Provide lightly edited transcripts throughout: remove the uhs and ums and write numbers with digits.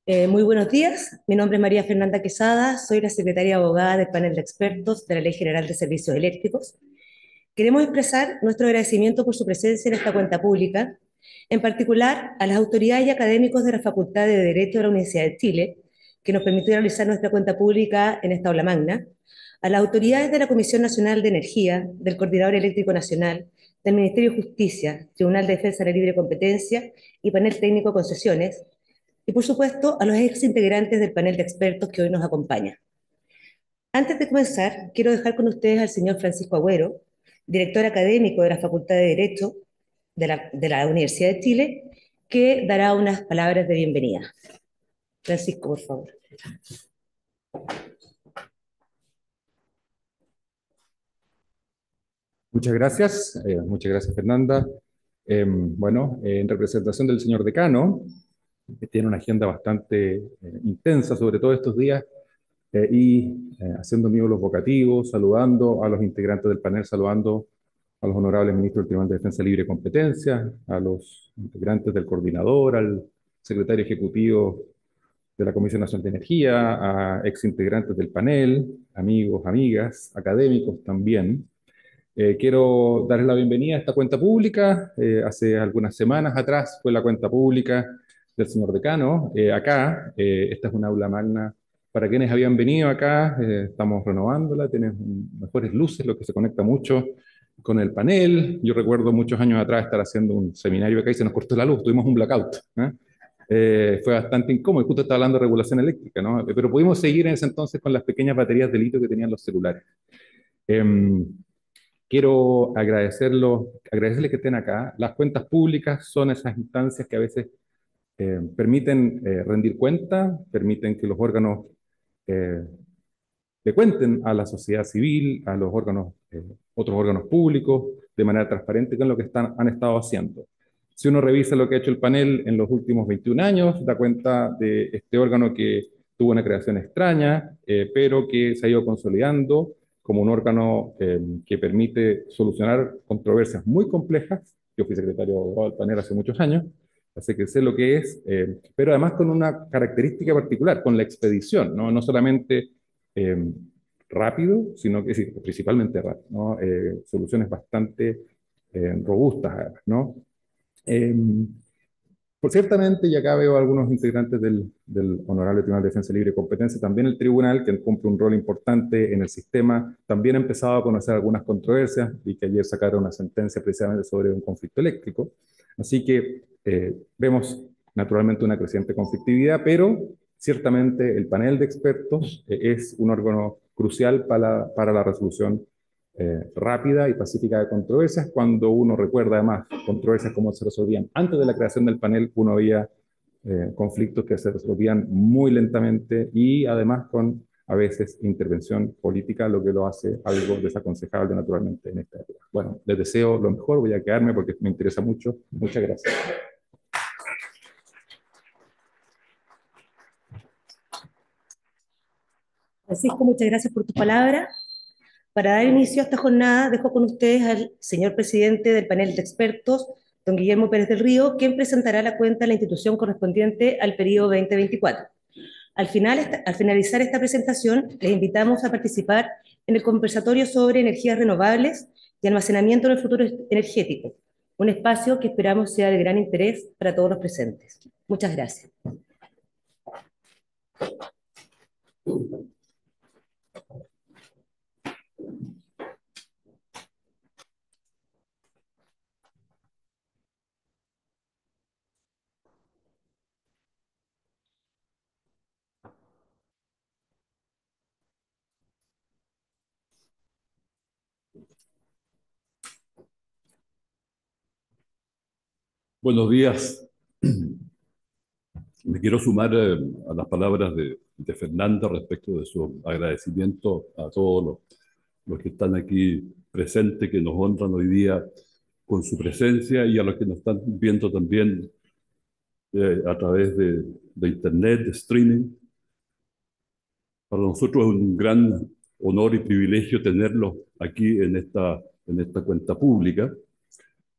Muy buenos días, mi nombre es María Fernanda Quesada, soy la secretaria abogada del panel de expertos de la Ley General de Servicios Eléctricos. Queremos expresar nuestro agradecimiento por su presencia en esta cuenta pública, en particular a las autoridades y académicos de la Facultad de Derecho de la Universidad de Chile, que nos permitió realizar nuestra cuenta pública en esta aula magna, a las autoridades de la Comisión Nacional de Energía, del Coordinador Eléctrico Nacional, del Ministerio de Justicia, Tribunal de Defensa de la Libre Competencia y Panel Técnico de Concesiones, y por supuesto a los ex integrantes del panel de expertos que hoy nos acompaña. Antes de comenzar, quiero dejar con ustedes al señor Francisco Agüero, director académico de la Facultad de Derecho de la Universidad de Chile, que dará unas palabras de bienvenida. Francisco, por favor. Muchas gracias Fernanda. Bueno, en representación del señor decano, que tiene una agenda bastante intensa, sobre todo estos días, haciendo mío los vocativos, saludando a los integrantes del panel, saludando a los honorables ministros del Tribunal de Defensa Libre y Competencia, a los integrantes del coordinador, al secretario ejecutivo de la Comisión Nacional de Energía, a ex integrantes del panel, amigos, amigas, académicos también. Quiero darles la bienvenida a esta cuenta pública. Hace algunas semanas atrás fue la cuenta pública del señor decano. Esta es una aula magna para quienes habían venido acá. Estamos renovándola, tiene mejores luces, lo que se conecta mucho con el panel. Yo recuerdo muchos años atrás estar haciendo un seminario acá y se nos cortó la luz, tuvimos un blackout. Fue bastante incómodo, justo estaba hablando de regulación eléctrica, ¿no? Pero pudimos seguir en ese entonces con las pequeñas baterías de litio que tenían los celulares. Em, Quiero agradecerles que estén acá. Las cuentas públicas son esas instancias que a veces permiten rendir cuenta, permiten que los órganos eh, le cuenten a la sociedad civil, a los órganos, otros órganos públicos, de manera transparente con lo que han estado haciendo. Si uno revisa lo que ha hecho el panel en los últimos 21 años, da cuenta de este órgano que tuvo una creación extraña, pero que se ha ido consolidando como un órgano que permite solucionar controversias muy complejas. Yo fui secretario abogado del panel hace muchos años, así que sé lo que es, pero además con una característica particular, con la expedición, ¿no? No solamente eh, rápido, sino que sí, principalmente rápido, ¿no? Soluciones bastante robustas, ¿no? Eh, por ciertamente, y acá veo algunos integrantes del Honorable Tribunal de Defensa Libre y Competencia, también el tribunal, que cumple un rol importante en el sistema, también ha empezado a conocer algunas controversias y que ayer sacaron una sentencia precisamente sobre un conflicto eléctrico. Así que vemos naturalmente una creciente conflictividad, pero ciertamente el panel de expertos es un órgano crucial para la resolución rápida y pacífica de controversias. Cuando uno recuerda además controversias como se resolvían antes de la creación del panel, uno veía conflictos que se resolvían muy lentamente y además con a veces intervención política, lo que lo hace algo desaconsejable naturalmente en esta época. Bueno, les deseo lo mejor, voy a quedarme porque me interesa mucho. Muchas gracias. Francisco, muchas gracias por tu palabra. Para dar inicio a esta jornada, dejo con ustedes al señor presidente del panel de expertos, don Guillermo Pérez del Río, quien presentará la cuenta de la institución correspondiente al periodo 2024. Al finalizar esta presentación, les invitamos a participar en el conversatorio sobre energías renovables y almacenamiento en el futuro energético, un espacio que esperamos sea de gran interés para todos los presentes. Muchas gracias. Buenos días. Me quiero sumar a las palabras de Fernanda respecto de su agradecimiento a todos los que están aquí presentes, que nos honran hoy día con su presencia, y a los que nos están viendo también a través de Internet, de streaming. Para nosotros es un gran honor y privilegio tenerlos aquí en esta cuenta pública.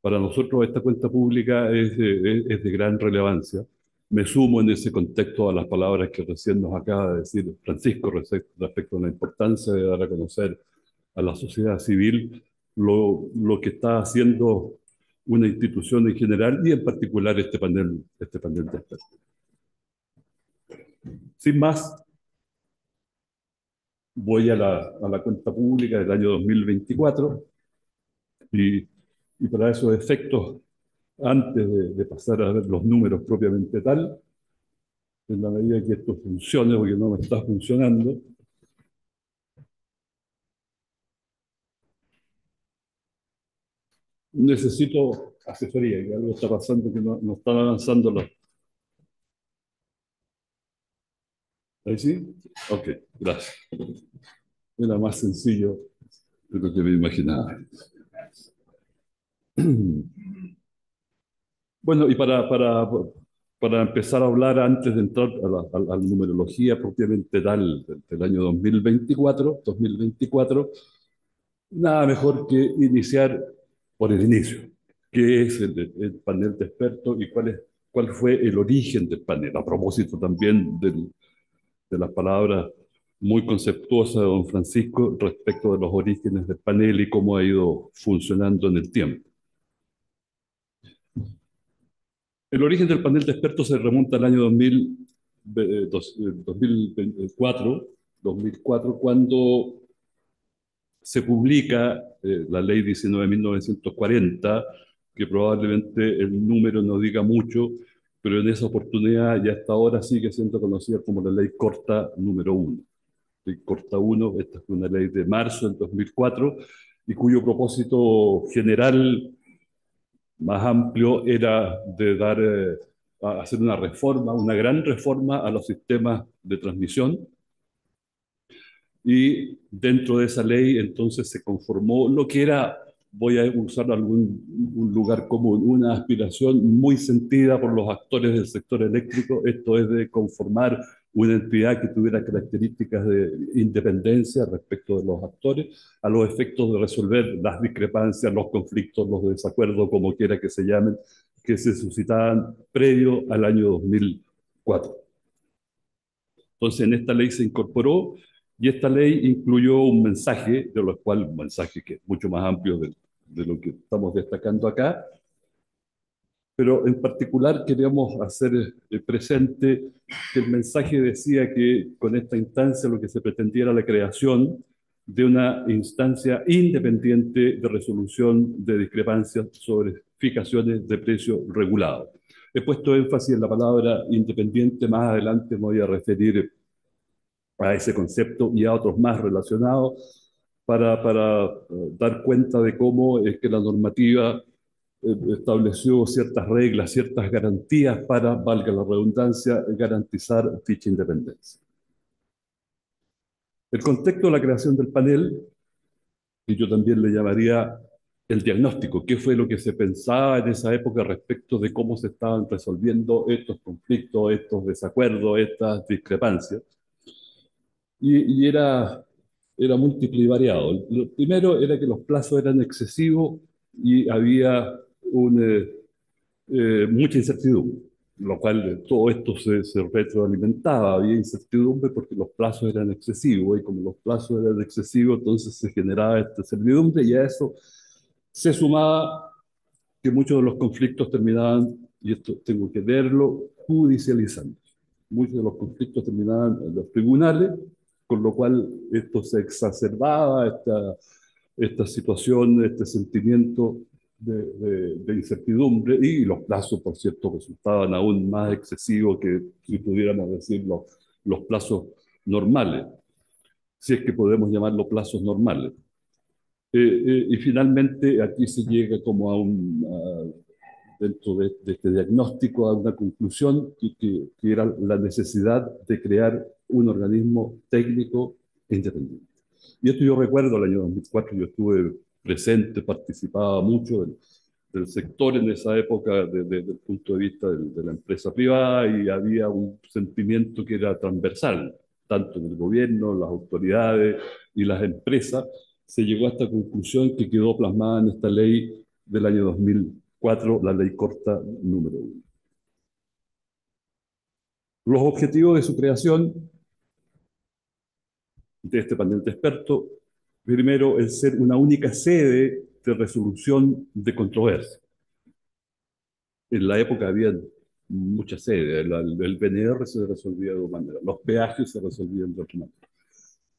Para nosotros esta cuenta pública es de gran relevancia, Me sumo en ese contexto a las palabras que recién nos acaba de decir Francisco respecto a la importancia de dar a conocer a la sociedad civil lo que está haciendo una institución en general y en particular este panel de expertos. Sin más, voy a la cuenta pública del año 2024 y, y para esos efectos, antes de pasar a ver los números propiamente tal, en la medida que esto funcione, porque no me está funcionando, necesito asesoría, que algo está pasando que no están avanzando los... ¿Ahí sí? Ok, gracias. Era más sencillo de lo que me imaginaba. Bueno, y para empezar a hablar, antes de entrar a la numerología propiamente tal del año 2024, nada mejor que iniciar por el inicio. ¿Qué es el panel de expertos y cuál fue el origen del panel? A propósito también de las palabras muy conceptuosas de don Francisco respecto de los orígenes del panel y cómo ha ido funcionando en el tiempo. El origen del panel de expertos se remonta al año 2004, cuando se publica la ley 19.940, que probablemente el número no diga mucho, pero en esa oportunidad y hasta ahora sigue siendo conocida como la ley corta número 1. Ley corta 1, esta fue una ley de marzo del 2004, y cuyo propósito general más amplio era de hacer una reforma, una gran reforma a los sistemas de transmisión. Y dentro de esa ley entonces se conformó lo que era, voy a usar un lugar común, una aspiración muy sentida por los actores del sector eléctrico, esto es de conformar una entidad que tuviera características de independencia respecto de los actores, a los efectos de resolver las discrepancias, los conflictos, los desacuerdos, como quiera que se llamen, que se suscitaban previo al año 2004. Entonces, en esta ley se incorporó y esta ley incluyó un mensaje, de lo cual, un mensaje que es mucho más amplio de lo que estamos destacando acá, pero en particular queríamos hacer presente que el mensaje decía que con esta instancia lo que se pretendía era la creación de una instancia independiente de resolución de discrepancias sobre fijaciones de precio regulado. He puesto énfasis en la palabra independiente, más adelante me voy a referir a ese concepto y a otros más relacionados para dar cuenta de cómo es que la normativa estableció ciertas reglas, ciertas garantías para, valga la redundancia, garantizar dicha independencia. El contexto de la creación del panel, que yo también le llamaría el diagnóstico, qué fue lo que se pensaba en esa época respecto de cómo se estaban resolviendo estos conflictos, estos desacuerdos, estas discrepancias. Y era múltiple y variado. Lo primero era que los plazos eran excesivos y había mucha incertidumbre, lo cual todo esto se retroalimentaba. Había incertidumbre porque los plazos eran excesivos y como los plazos eran excesivos, entonces se generaba esta incertidumbre y a eso se sumaba que muchos de los conflictos terminaban, y esto tengo que verlo, judicializando. Muchos de los conflictos terminaban en los tribunales, con lo cual esto se exacerbaba, esta situación, este sentimiento de incertidumbre, y los plazos, por cierto, resultaban aún más excesivos que, si pudiéramos decir, los plazos normales, si es que podemos llamarlos plazos normales. Y finalmente aquí se llega como dentro de este diagnóstico a una conclusión que era la necesidad de crear un organismo técnico independiente. Y esto yo recuerdo el año 2004, yo estuve presente, participaba mucho del sector en esa época desde el punto de vista de la empresa privada, y había un sentimiento que era transversal, tanto en el gobierno, las autoridades y las empresas. Se llegó a esta conclusión que quedó plasmada en esta ley del año 2004, la ley corta número 1. Los objetivos de su creación, de este panel de expertos, primero, el ser una única sede de resolución de controversia. En la época había muchas sedes. El PNR se resolvía de una manera, los peajes se resolvían de otra manera.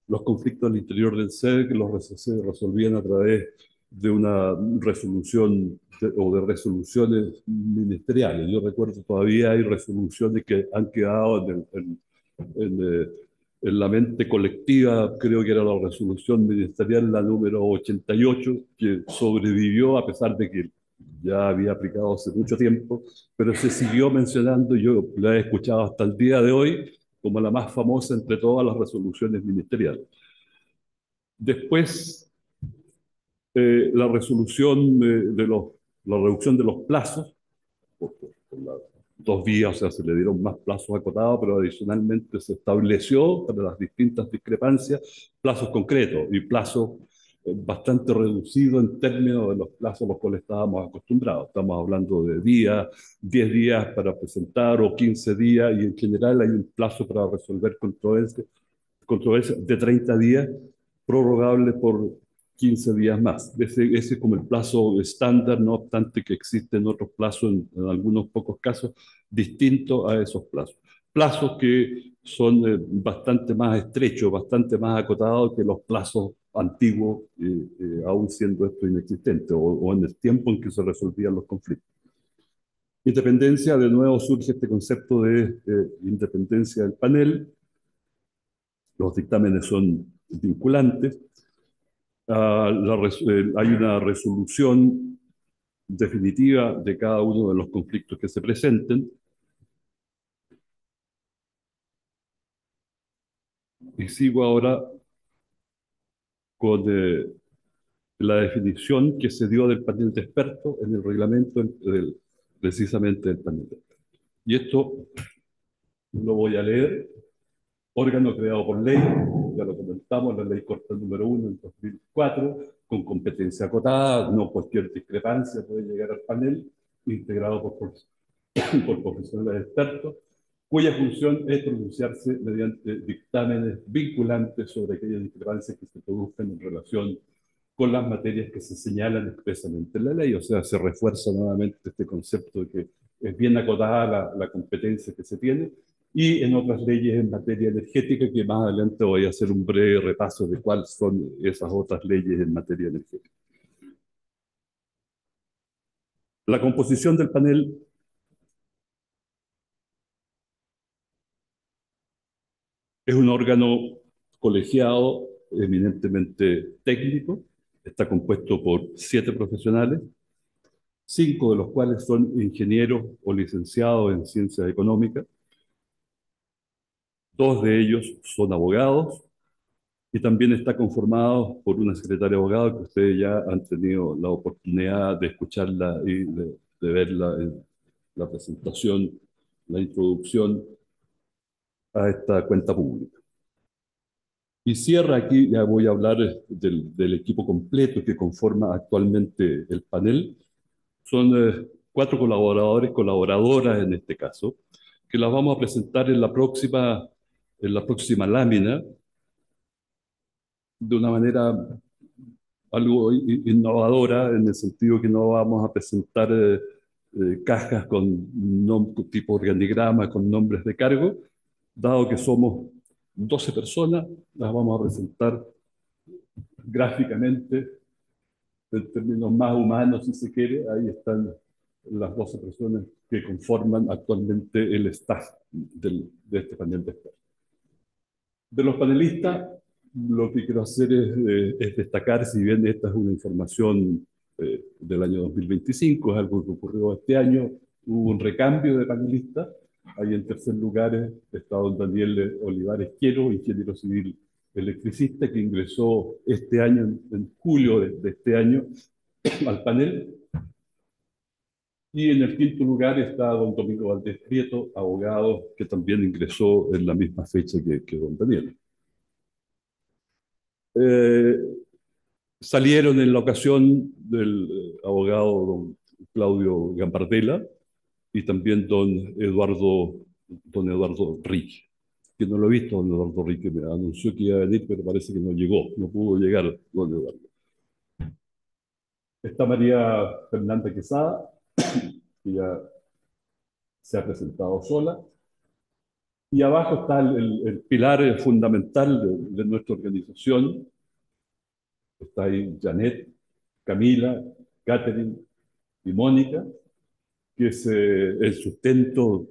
Los conflictos al interior del SEC se resolvían a través de una resolución o de resoluciones ministeriales. Yo recuerdo todavía hay resoluciones que han quedado en, en la mente colectiva. Creo que era la resolución ministerial, la número 88, que sobrevivió a pesar de que ya había aplicado hace mucho tiempo, pero se siguió mencionando. Yo la he escuchado hasta el día de hoy como la más famosa entre todas las resoluciones ministeriales. Después, la resolución la reducción de los plazos, por las dos vías. O sea, se le dieron más plazos acotados, pero adicionalmente se estableció para las distintas discrepancias plazos concretos y plazos bastante reducidos en términos de los plazos a los cuales estábamos acostumbrados. Estamos hablando de días, 10 días para presentar o 15 días, y en general hay un plazo para resolver controversias de 30 días, prorrogable por 15 días más. Ese es como el plazo estándar, no obstante que existen otros plazos, en algunos pocos casos, distintos a esos plazos. Plazos que son bastante más estrechos, bastante más acotados que los plazos antiguos, aún siendo esto inexistente, o en el tiempo en que se resolvían los conflictos. Independencia, de nuevo surge este concepto de independencia del panel. Los dictámenes son vinculantes. Hay una resolución definitiva de cada uno de los conflictos que se presenten. Y sigo ahora con la definición que se dio del panel de expertos en el reglamento precisamente del panel de expertos. Y esto lo voy a leer. Órgano creado por ley, ya lo comentamos, la ley corta número 1 en 2004, con competencia acotada. No cualquier discrepancia puede llegar al panel, integrado por profesionales expertos, cuya función es pronunciarse mediante dictámenes vinculantes sobre aquellas discrepancias que se produzcan en relación con las materias que se señalan expresamente en la ley. O sea, se refuerza nuevamente este concepto de que es bien acotada la competencia que se tiene, y en otras leyes en materia energética, que más adelante voy a hacer un breve repaso de cuáles son esas otras leyes en materia energética. La composición del panel es un órgano colegiado, eminentemente técnico. Está compuesto por 7 profesionales, 5 de los cuales son ingenieros o licenciados en ciencias económicas. 2 de ellos son abogados, y también está conformado por una secretaria de abogados que ustedes ya han tenido la oportunidad de escucharla y de verla en la presentación, la introducción a esta cuenta pública. Y cierra aquí. Ya voy a hablar del equipo completo que conforma actualmente el panel. Son 4 colaboradoras en este caso, que las vamos a presentar en la próxima lámina, de una manera algo innovadora, en el sentido que no vamos a presentar cajas con tipo organigrama, con nombres de cargo. Dado que somos 12 personas, las vamos a presentar gráficamente, en términos más humanos, si se quiere. Ahí están las 12 personas que conforman actualmente el staff de este panel de expertos. De los panelistas, lo que quiero hacer es destacar, si bien esta es una información del año 2025, es algo que ocurrió este año. Hubo un recambio de panelistas. Ahí en tercer lugar está don Daniel Olivares Quiero, ingeniero civil electricista, que ingresó este año, en julio de este año, al panel. Y en el quinto lugar está don Domingo Valdés Prieto, abogado, que también ingresó en la misma fecha que don Daniel. Eh, Salieron en la ocasión del abogado don Claudio Gambardella y también don Eduardo don Eduardo Rique, que no lo he visto, don Eduardo Rique me anunció que iba a venir, pero parece que no llegó, no pudo llegar don Eduardo. Está María Fernanda Quesada, que ya se ha presentado sola. Y abajo está el pilar fundamental de nuestra organización. Está ahí Janet, Camila, Catherine y Mónica, que es el sustento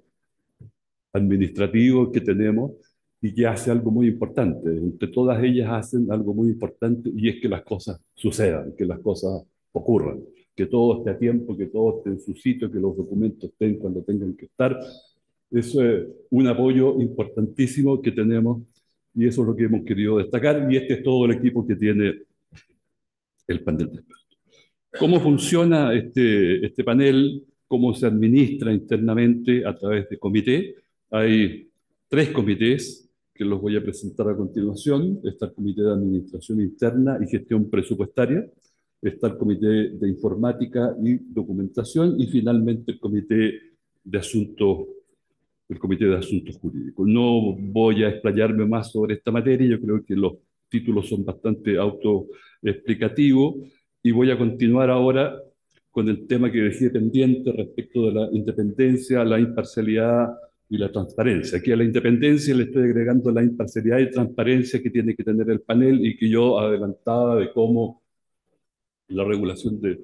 administrativo que tenemos y que hace algo muy importante. Entre todas ellas hacen algo muy importante y es que las cosas sucedan, que las cosas ocurran, que todo esté a tiempo, que todo esté en su sitio, que los documentos estén cuando tengan que estar. Eso es un apoyo importantísimo que tenemos y eso es lo que hemos querido destacar y este es todo el equipo que tiene el panel de expertos. ¿Cómo funciona este panel? ¿Cómo se administra internamente a través de comité? Hay 3 comités que los voy a presentar a continuación. Está el Comité de Administración Interna y Gestión Presupuestaria, está el Comité de Informática y Documentación y finalmente el Comité de Asuntos Jurídicos. No voy a explayarme más sobre esta materia, yo creo que los títulos son bastante autoexplicativos y voy a continuar ahora con el tema que dejé pendiente respecto de la independencia, la imparcialidad y la transparencia. Aquí a la independencia le estoy agregando la imparcialidad y transparencia que tiene que tener el panel y que yo adelantaba de cómo la regulación de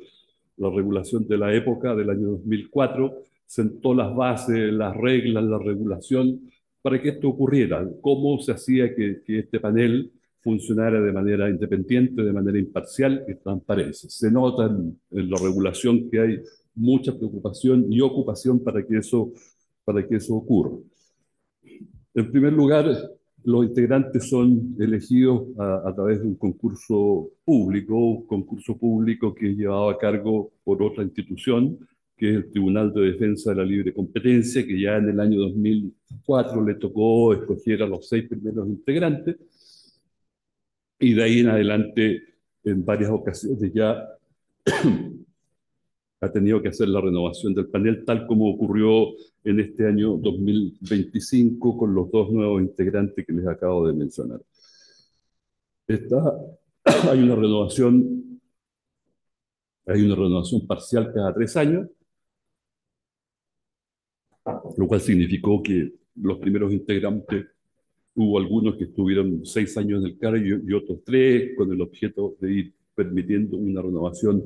la época del año 2004 sentó las bases, las reglas, la regulación para que esto ocurriera, cómo se hacía que este panel funcionara de manera independiente, de manera imparcial y transparente. Se nota en la regulación que hay mucha preocupación y ocupación para que eso ocurra. En primer lugar, los integrantes son elegidos a través de un concurso público que es llevado a cargo por otra institución, que es el Tribunal de Defensa de la Libre Competencia, que ya en el año 2004 le tocó escoger a los 6 primeros integrantes, y de ahí en adelante, en varias ocasiones ya ha tenido que hacer la renovación del panel, tal como ocurrió en este año 2025 con los 2 nuevos integrantes que les acabo de mencionar. Hay una renovación parcial cada 3 años, lo cual significó que los primeros integrantes, hubo algunos que estuvieron 6 años en el cargo y otros 3, con el objeto de ir permitiendo una renovación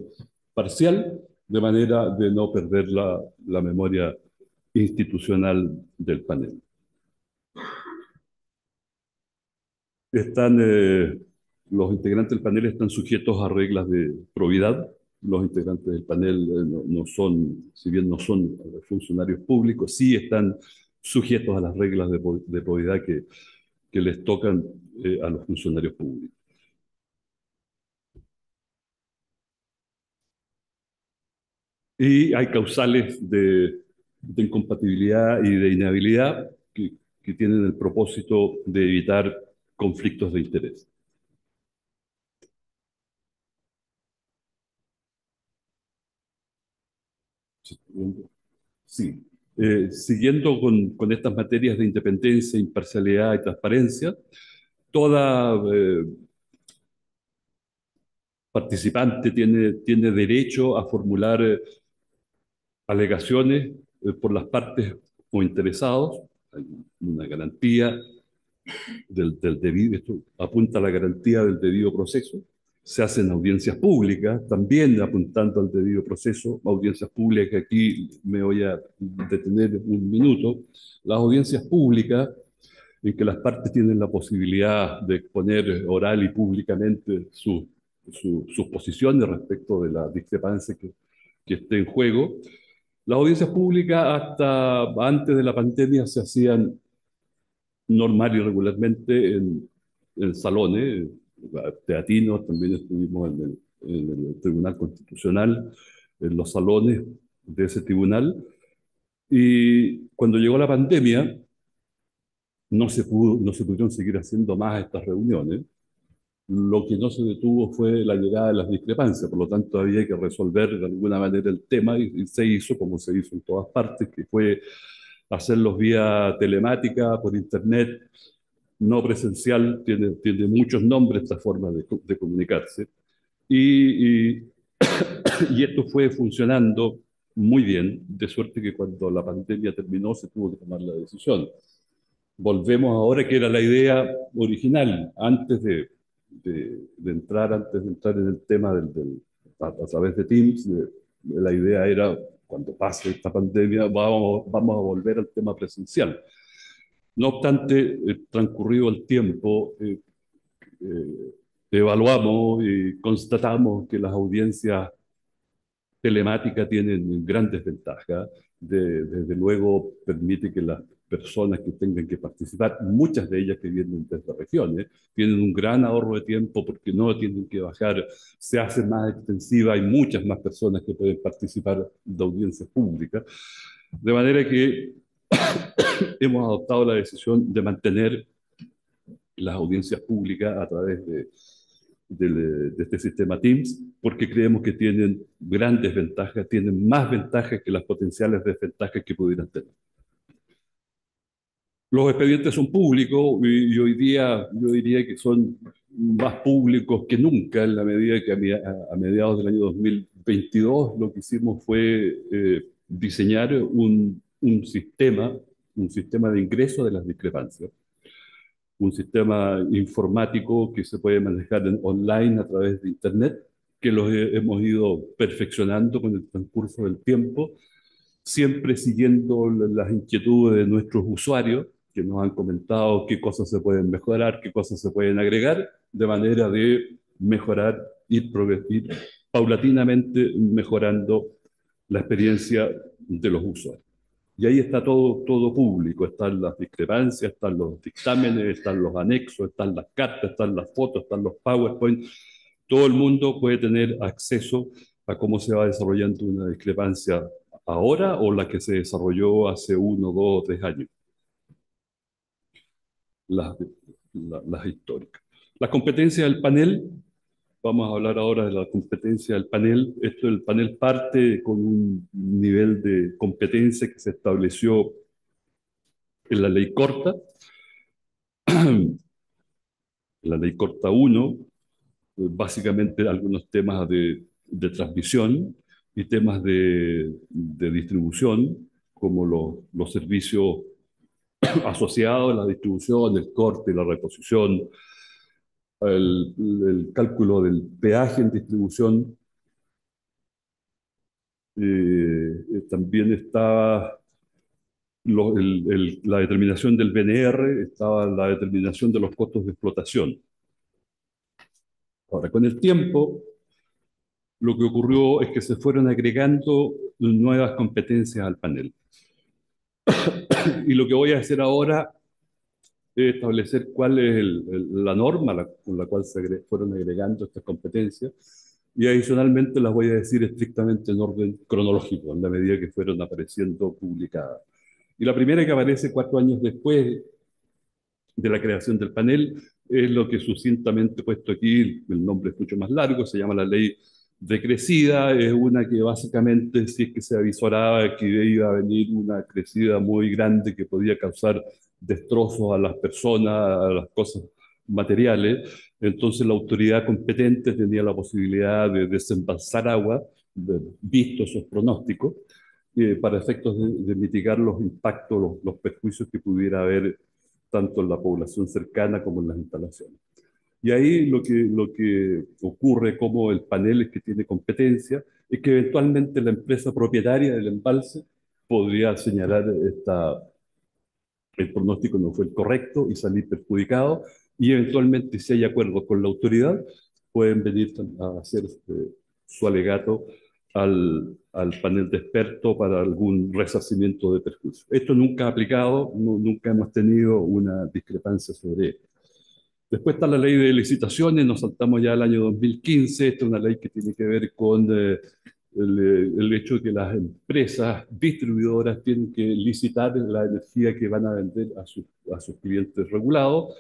parcial, de manera de no perder la memoria institucional del panel. Los integrantes del panel están sujetos a reglas de probidad. Los integrantes del panel no son, si bien no son funcionarios públicos, sí están sujetos a las reglas de probidad que les tocan a los funcionarios públicos. Y hay causales de incompatibilidad y de inhabilidad que tienen el propósito de evitar conflictos de interés. Sí. Siguiendo con estas materias de independencia, imparcialidad y transparencia, toda participante tiene derecho a formular alegaciones por las partes o interesados. Hay una garantía del debido, esto apunta a la garantía del debido proceso. Se hacen audiencias públicas, también apuntando al debido proceso, audiencias públicas que aquí me voy a detener un minuto. Las audiencias públicas en que las partes tienen la posibilidad de exponer oral y públicamente sus posiciones respecto de la discrepancia que esté en juego. Las audiencias públicas hasta antes de la pandemia se hacían normal y regularmente en salones teatinos, también estuvimos en el Tribunal Constitucional, en los salones de ese tribunal, y cuando llegó la pandemia no se pudieron seguir haciendo más estas reuniones. Lo que no se detuvo fue la llegada de las discrepancias, por lo tanto había que resolver de alguna manera el tema y se hizo como se hizo en todas partes, que fue hacerlos vía telemática, por internet, no presencial, tiene muchos nombres esta forma de comunicarse. Y, y, y esto fue funcionando muy bien, de suerte que cuando la pandemia terminó se tuvo que tomar la decisión. Volvemos ahora, que era la idea original, antes de entrar en el tema a través de Teams, la idea era, cuando pase esta pandemia, vamos a volver al tema presencial. No obstante, transcurrido el tiempo, eh, evaluamos y constatamos que las audiencias telemáticas tienen grandes ventajas. Desde luego, permite que las personas que tengan que participar, muchas de ellas que vienen desde regiones, tienen un gran ahorro de tiempo porque no tienen que bajar, se hace más extensiva, hay muchas más personas que pueden participar de audiencias públicas. De manera que hemos adoptado la decisión de mantener las audiencias públicas a través de este sistema Teams, porque creemos que tienen grandes ventajas, tienen más ventajas que las potenciales desventajas que pudieran tener. Los expedientes son públicos y hoy día yo diría que son más públicos que nunca, en la medida que a mediados del año 2022 lo que hicimos fue diseñar un sistema de ingreso de las discrepancias, un sistema informático que se puede manejar online a través de Internet, que los hemos ido perfeccionando con el transcurso del tiempo, siempre siguiendo las inquietudes de nuestros usuarios, que nos han comentado qué cosas se pueden mejorar, qué cosas se pueden agregar, de manera de mejorar, ir paulatinamente mejorando la experiencia de los usuarios. Y ahí está todo público, están las discrepancias, están los dictámenes, están los anexos, están las cartas, están las fotos, están los PowerPoint. Todo el mundo puede tener acceso a cómo se va desarrollando una discrepancia ahora o la que se desarrolló hace 1, 2 o 3 años, las, las históricas. Las competencias del panel, vamos a hablar ahora de la competencia del panel. El panel parte con un nivel de competencia que se estableció en la ley corta, la ley corta 1, básicamente algunos temas de transmisión y temas de distribución, como los servicios asociados, la distribución, el corte, la reposición, el cálculo del peaje en distribución. También estaba la determinación del BNR, estaba la determinación de los costos de explotación. Ahora, con el tiempo, lo que ocurrió es que se fueron agregando nuevas competencias al panel. Y lo que voy a hacer ahora es establecer cuál es la norma con la cual se fueron agregando estas competencias, y adicionalmente las voy a decir estrictamente en orden cronológico, en la medida que fueron apareciendo publicadas. Y la primera, que aparece 4 años después de la creación del panel, es lo que sucintamente he puesto aquí, el nombre es mucho más largo, se llama la ley decrecida. Es una que básicamente, si es que se avisoraba que iba a venir una crecida muy grande que podía causar destrozos a las personas, a las cosas materiales, entonces la autoridad competente tenía la posibilidad de desembalsar agua, visto esos pronósticos, para efectos de mitigar los impactos, los perjuicios que pudiera haber tanto en la población cercana como en las instalaciones. Y ahí lo que ocurre, como el panel es que tiene competencia, es que eventualmente la empresa propietaria del embalse podría señalar el pronóstico no fue el correcto y salir perjudicado, y eventualmente, si hay acuerdo con la autoridad, pueden venir a hacer su alegato al panel de expertos para algún resarcimiento de perjuicio. Esto nunca ha aplicado, nunca hemos tenido una discrepancia sobre esto. Después está la ley de licitaciones, nos saltamos ya al año 2015. Esta es una ley que tiene que ver con el hecho de que las empresas distribuidoras tienen que licitar la energía que van a vender a sus clientes regulados,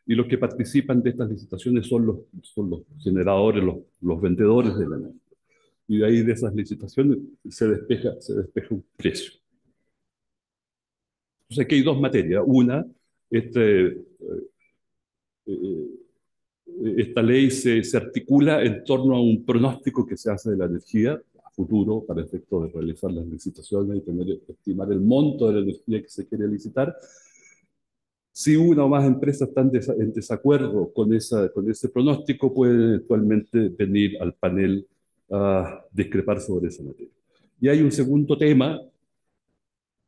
y los que participan de estas licitaciones son los generadores, los vendedores de la energía. Y de ahí, de esas licitaciones, se despeja un precio. Entonces aquí hay dos materias. Una, este, eh, esta ley se articula en torno a un pronóstico que se hace de la energía a futuro para efectos de realizar las licitaciones y estimar el monto de la energía que se quiere licitar. Si una o más empresas están en desacuerdo con ese pronóstico, pueden eventualmente venir al panel a discrepar sobre esa materia. Y hay un segundo tema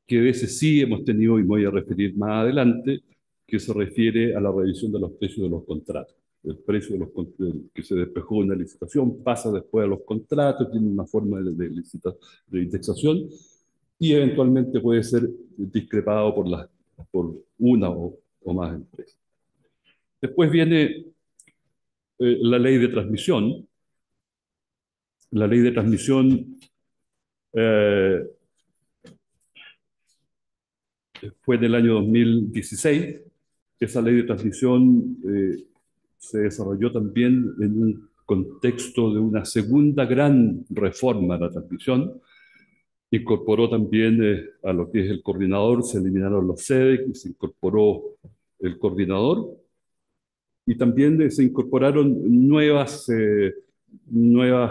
que de ese sí hemos tenido y me voy a referir más adelante, que se refiere a la revisión de los precios de los contratos. El precio que se despejó en la licitación pasa después a los contratos, tiene una forma de indexación y eventualmente puede ser discrepado por una o más empresas. Después viene la ley de transmisión. La ley de transmisión eh, fue en el año 2016. Esa ley de transmisión se desarrolló también en un contexto de una segunda gran reforma a la transmisión. Incorporó también a lo que es el coordinador, se eliminaron los SEDEC y se incorporó el coordinador. Y también se incorporaron nuevas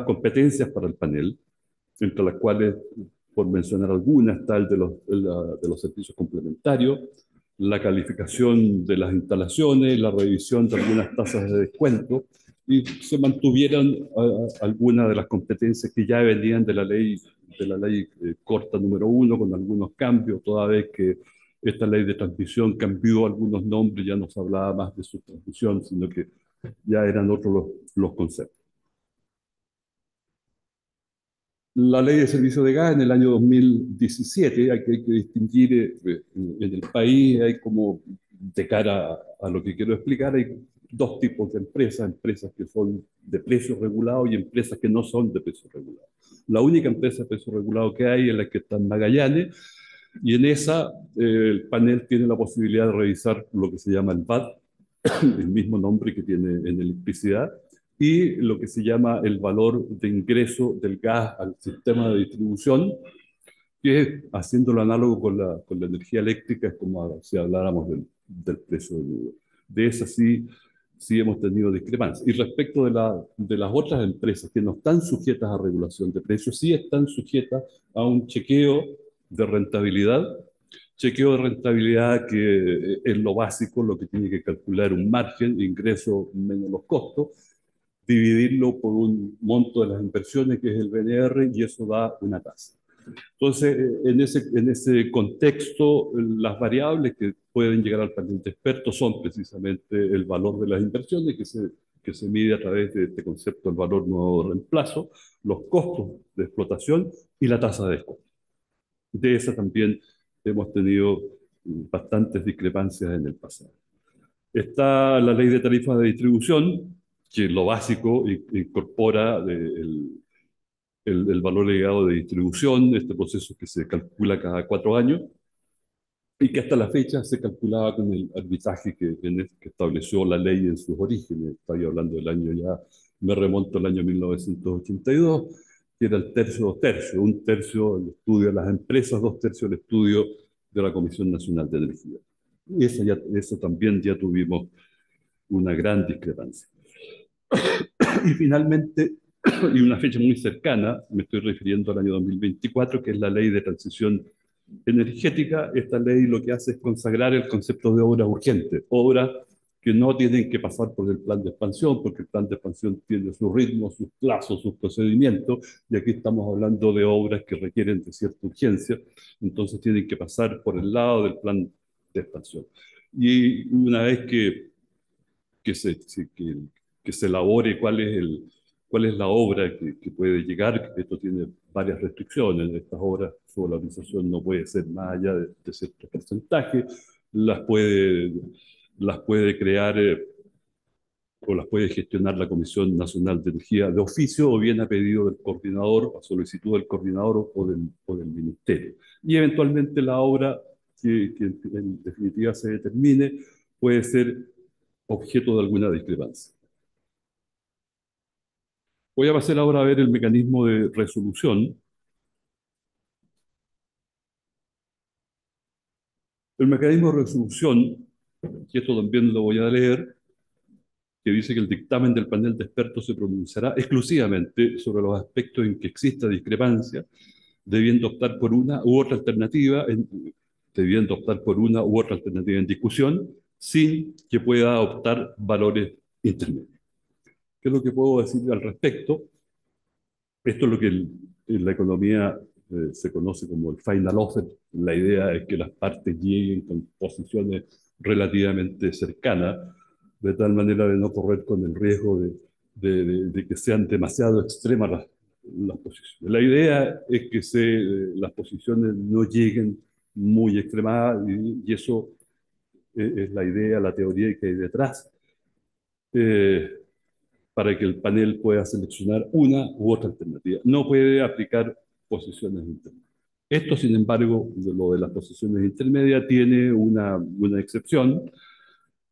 competencias para el panel, entre las cuales, por mencionar algunas, está el de los servicios complementarios, la calificación de las instalaciones, la revisión de algunas tasas de descuento, y se mantuvieron algunas de las competencias que ya venían de la ley corta número 1, con algunos cambios, toda vez que esta ley de transmisión cambió algunos nombres, ya no se hablaba más de su transmisión, sino que ya eran otros los conceptos. La ley de servicio de gas en el año 2017, hay que distinguir en el país, hay como, de cara a lo que quiero explicar, hay dos tipos de empresas, empresas que son de precio regulado y empresas que no son de precio regulado. La única empresa de precio regulado que hay es la que está en Magallanes, y en esa el panel tiene la posibilidad de revisar lo que se llama el VAT, el mismo nombre que tiene en electricidad, y lo que se llama el valor de ingreso del gas al sistema de distribución, que haciéndolo análogo con la energía eléctrica es como si habláramos del precio del luz. De esa sí hemos tenido discrepancias. Y respecto de las otras empresas que no están sujetas a regulación de precios, sí están sujetas a un chequeo de rentabilidad que es lo básico, lo que tiene que calcular un margen, ingreso menos los costos, dividirlo por un monto de las inversiones, que es el BNR, y eso da una tasa. Entonces, en ese contexto, las variables que pueden llegar al panel de expertos son precisamente el valor de las inversiones, que se mide a través de este concepto del valor nuevo de reemplazo, los costos de explotación y la tasa de descuento. De esa también hemos tenido bastantes discrepancias en el pasado. Está la ley de tarifas de distribución, que lo básico incorpora el valor agregado de distribución, este proceso que se calcula cada 4 años, y que hasta la fecha se calculaba con el arbitraje que estableció la ley en sus orígenes. Estoy hablando del año ya, me remonto al año 1982, que era el tercio, 2 tercios, 1 tercio el estudio de las empresas, 2 tercios el estudio de la Comisión Nacional de Energía. Y eso también ya tuvimos una gran discrepancia. Y finalmente, y una fecha muy cercana, me estoy refiriendo al año 2024, que es la Ley de Transición Energética. Esta ley lo que hace es consagrar el concepto de obra urgente, obras que no tienen que pasar por el plan de expansión, porque el plan de expansión tiene su ritmo, sus plazos, sus procedimientos, y aquí estamos hablando de obras que requieren de cierta urgencia, entonces tienen que pasar por el lado del plan de expansión. Y una vez que se, que se elabore cuál es la obra que puede llegar. Esto tiene varias restricciones. Estas obras, su valorización no puede ser más allá de cierto porcentaje. Las puede, las puede crear o las puede gestionar la Comisión Nacional de Energía de oficio, o bien a pedido del coordinador, a solicitud del coordinador o del ministerio. Y eventualmente la obra que en definitiva se determine puede ser objeto de alguna discrepancia. Voy a pasar ahora a ver el mecanismo de resolución. El mecanismo de resolución, que esto también lo voy a leer, que dice que el dictamen del panel de expertos se pronunciará exclusivamente sobre los aspectos en que exista discrepancia, debiendo optar por una u otra alternativa, debiendo optar por una u otra alternativa en discusión, sin que pueda adoptar valores intermedios. ¿Qué es lo que puedo decir al respecto? Esto es lo que en la economía se conoce como el final offer. La idea es que las partes lleguen con posiciones relativamente cercanas, de tal manera de no correr con el riesgo de que sean demasiado extremas las posiciones. La idea es que las posiciones no lleguen muy extremadas y eso es la idea, la teoría que hay detrás. Eh, para que el panel pueda seleccionar una u otra alternativa. No puede aplicar posiciones intermedias. Esto, sin embargo, lo de las posiciones intermedias tiene una excepción.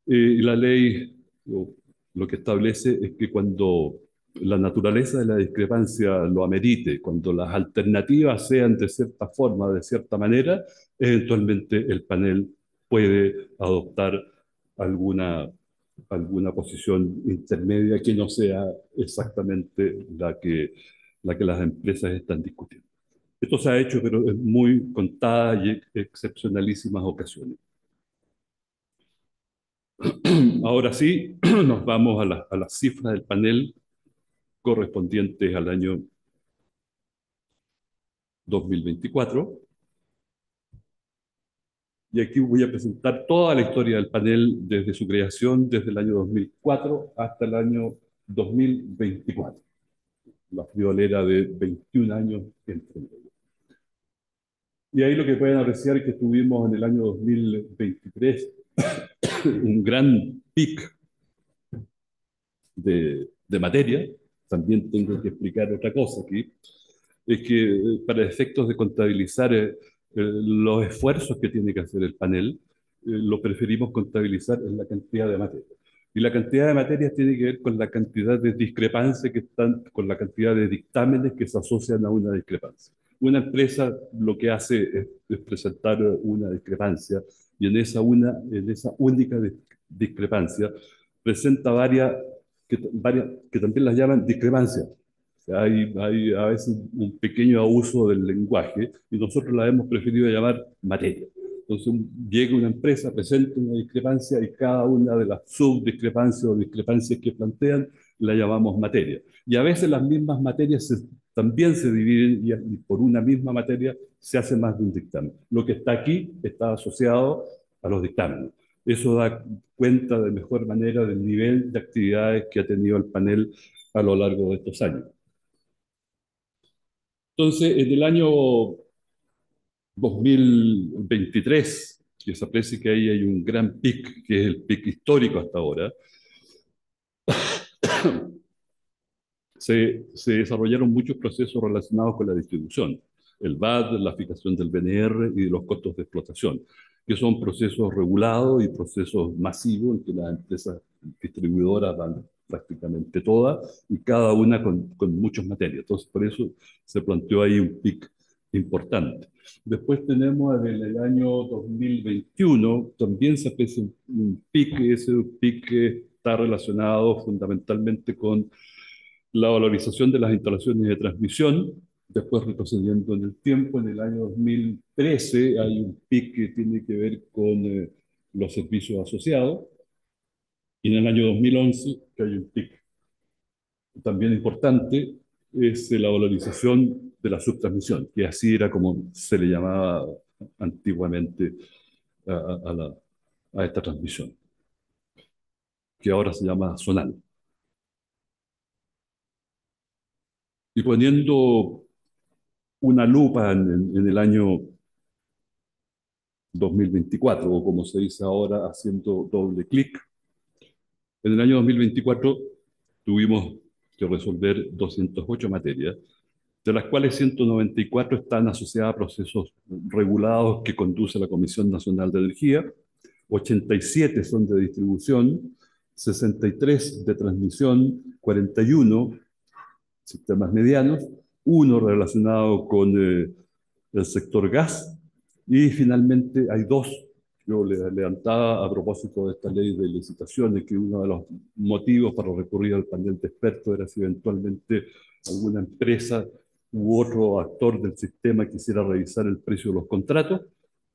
Y la ley lo que establece es que cuando la naturaleza de la discrepancia lo amerite, cuando las alternativas sean de cierta forma, de cierta manera, eventualmente el panel puede adoptar alguna posición intermedia que no sea exactamente la que las empresas están discutiendo. Esto se ha hecho, pero en muy contadas y excepcionalísimas ocasiones. Ahora sí, nos vamos a las cifras del panel correspondientes al año 2024. Y aquí voy a presentar toda la historia del panel desde su creación, desde el año 2004 hasta el año 2024. La friolera de 21 años entre medio. Y ahí lo que pueden apreciar es que tuvimos en el año 2023 un gran pic de materia. También tengo que explicar otra cosa aquí. Es que para efectos de contabilizar los esfuerzos que tiene que hacer el panel, lo preferimos contabilizar en la cantidad de materias. Y la cantidad de materias tiene que ver con la cantidad de discrepancias que están, con la cantidad de dictámenes que se asocian a una discrepancia. Una empresa lo que hace es presentar una discrepancia y en esa única discrepancia presenta varias que también las llaman discrepancias. O sea, hay a veces un pequeño abuso del lenguaje y nosotros la hemos preferido llamar materia. Entonces llega una empresa, presenta una discrepancia y cada una de las subdiscrepancias o discrepancias que plantean la llamamos materia. Y a veces las mismas materias también se dividen y por una misma materia se hace más de un dictamen. Lo que está aquí está asociado a los dictámenes. Eso da cuenta de mejor manera del nivel de actividades que ha tenido el panel a lo largo de estos años. Entonces, en el año 2023, que se aprecia que ahí hay un gran pic, que es el pic histórico hasta ahora, se desarrollaron muchos procesos relacionados con la distribución, el VAT, la fijación del BNR y de los costos de explotación, que son procesos regulados y procesos masivos en que las empresas distribuidoras van prácticamente todas y cada una con muchas materias. Entonces, por eso se planteó ahí un pic importante. Después tenemos en el año 2021, también se aprecia un pic, ese pic que está relacionado fundamentalmente con la valorización de las instalaciones de transmisión. Después, retrocediendo en el tiempo, en el año 2013 hay un pic que tiene que ver con los servicios asociados. Y en el año 2011, que hay un pic también importante, es la valorización de la subtransmisión, que así era como se le llamaba antiguamente a esta transmisión, que ahora se llama zonal. Y poniendo una lupa en el año 2024, o como se dice ahora, haciendo doble clic. En el año 2024 tuvimos que resolver 208 materias, de las cuales 194 están asociadas a procesos regulados que conduce la Comisión Nacional de Energía, 87 son de distribución, 63 de transmisión, 41 sistemas medianos, uno relacionado con el sector gas, y finalmente hay dos yo le levantaba a propósito de esta ley de licitaciones, que uno de los motivos para recurrir al panel de expertos era si eventualmente alguna empresa u otro actor del sistema quisiera revisar el precio de los contratos.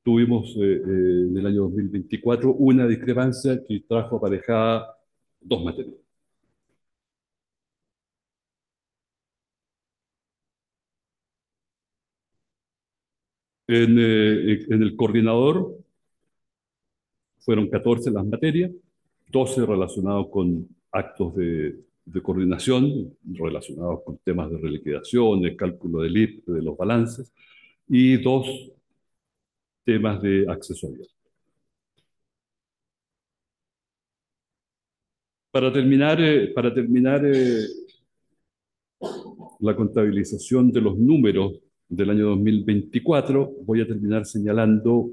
Tuvimos en el año 2024 una discrepancia que trajo aparejada dos materias. En el coordinador fueron 14 las materias, 12 relacionados con actos de coordinación, relacionados con temas de reliquidaciones, cálculo del IPE, de los balances, y dos temas de accesorios. Para terminar la contabilización de los números del año 2024, voy a terminar señalando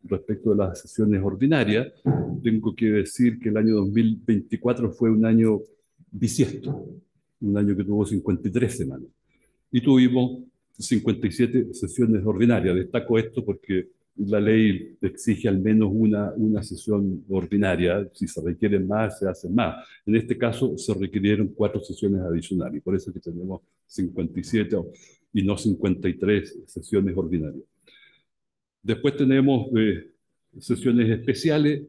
respecto de las sesiones ordinarias. Tengo que decir que el año 2024 fue un año bisiesto, un año que tuvo 53 semanas. Y tuvimos 57 sesiones ordinarias. Destaco esto porque la ley exige al menos una sesión ordinaria. Si se requieren más, se hacen más. En este caso se requirieron 4 sesiones adicionales, y por eso es que tenemos 57 y no 53 sesiones ordinarias. Después tenemos sesiones especiales,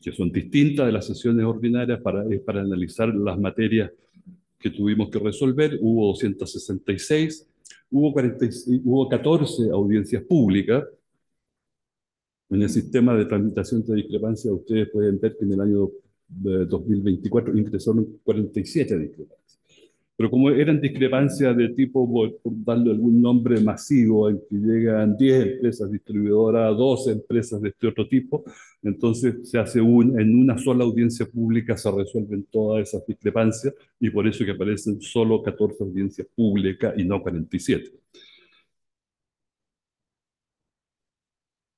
que son distintas de las sesiones ordinarias para analizar las materias que tuvimos que resolver. Hubo 266, hubo 14 audiencias públicas. En el sistema de tramitación de discrepancia, ustedes pueden ver que en el año 2024 ingresaron 47 discrepancias. Pero como eran discrepancias de tipo, por darle algún nombre masivo, en que llegan 10 empresas distribuidoras, 12 empresas de este otro tipo, entonces se hace en una sola audiencia pública se resuelven todas esas discrepancias, y por eso que aparecen solo 14 audiencias públicas y no 47.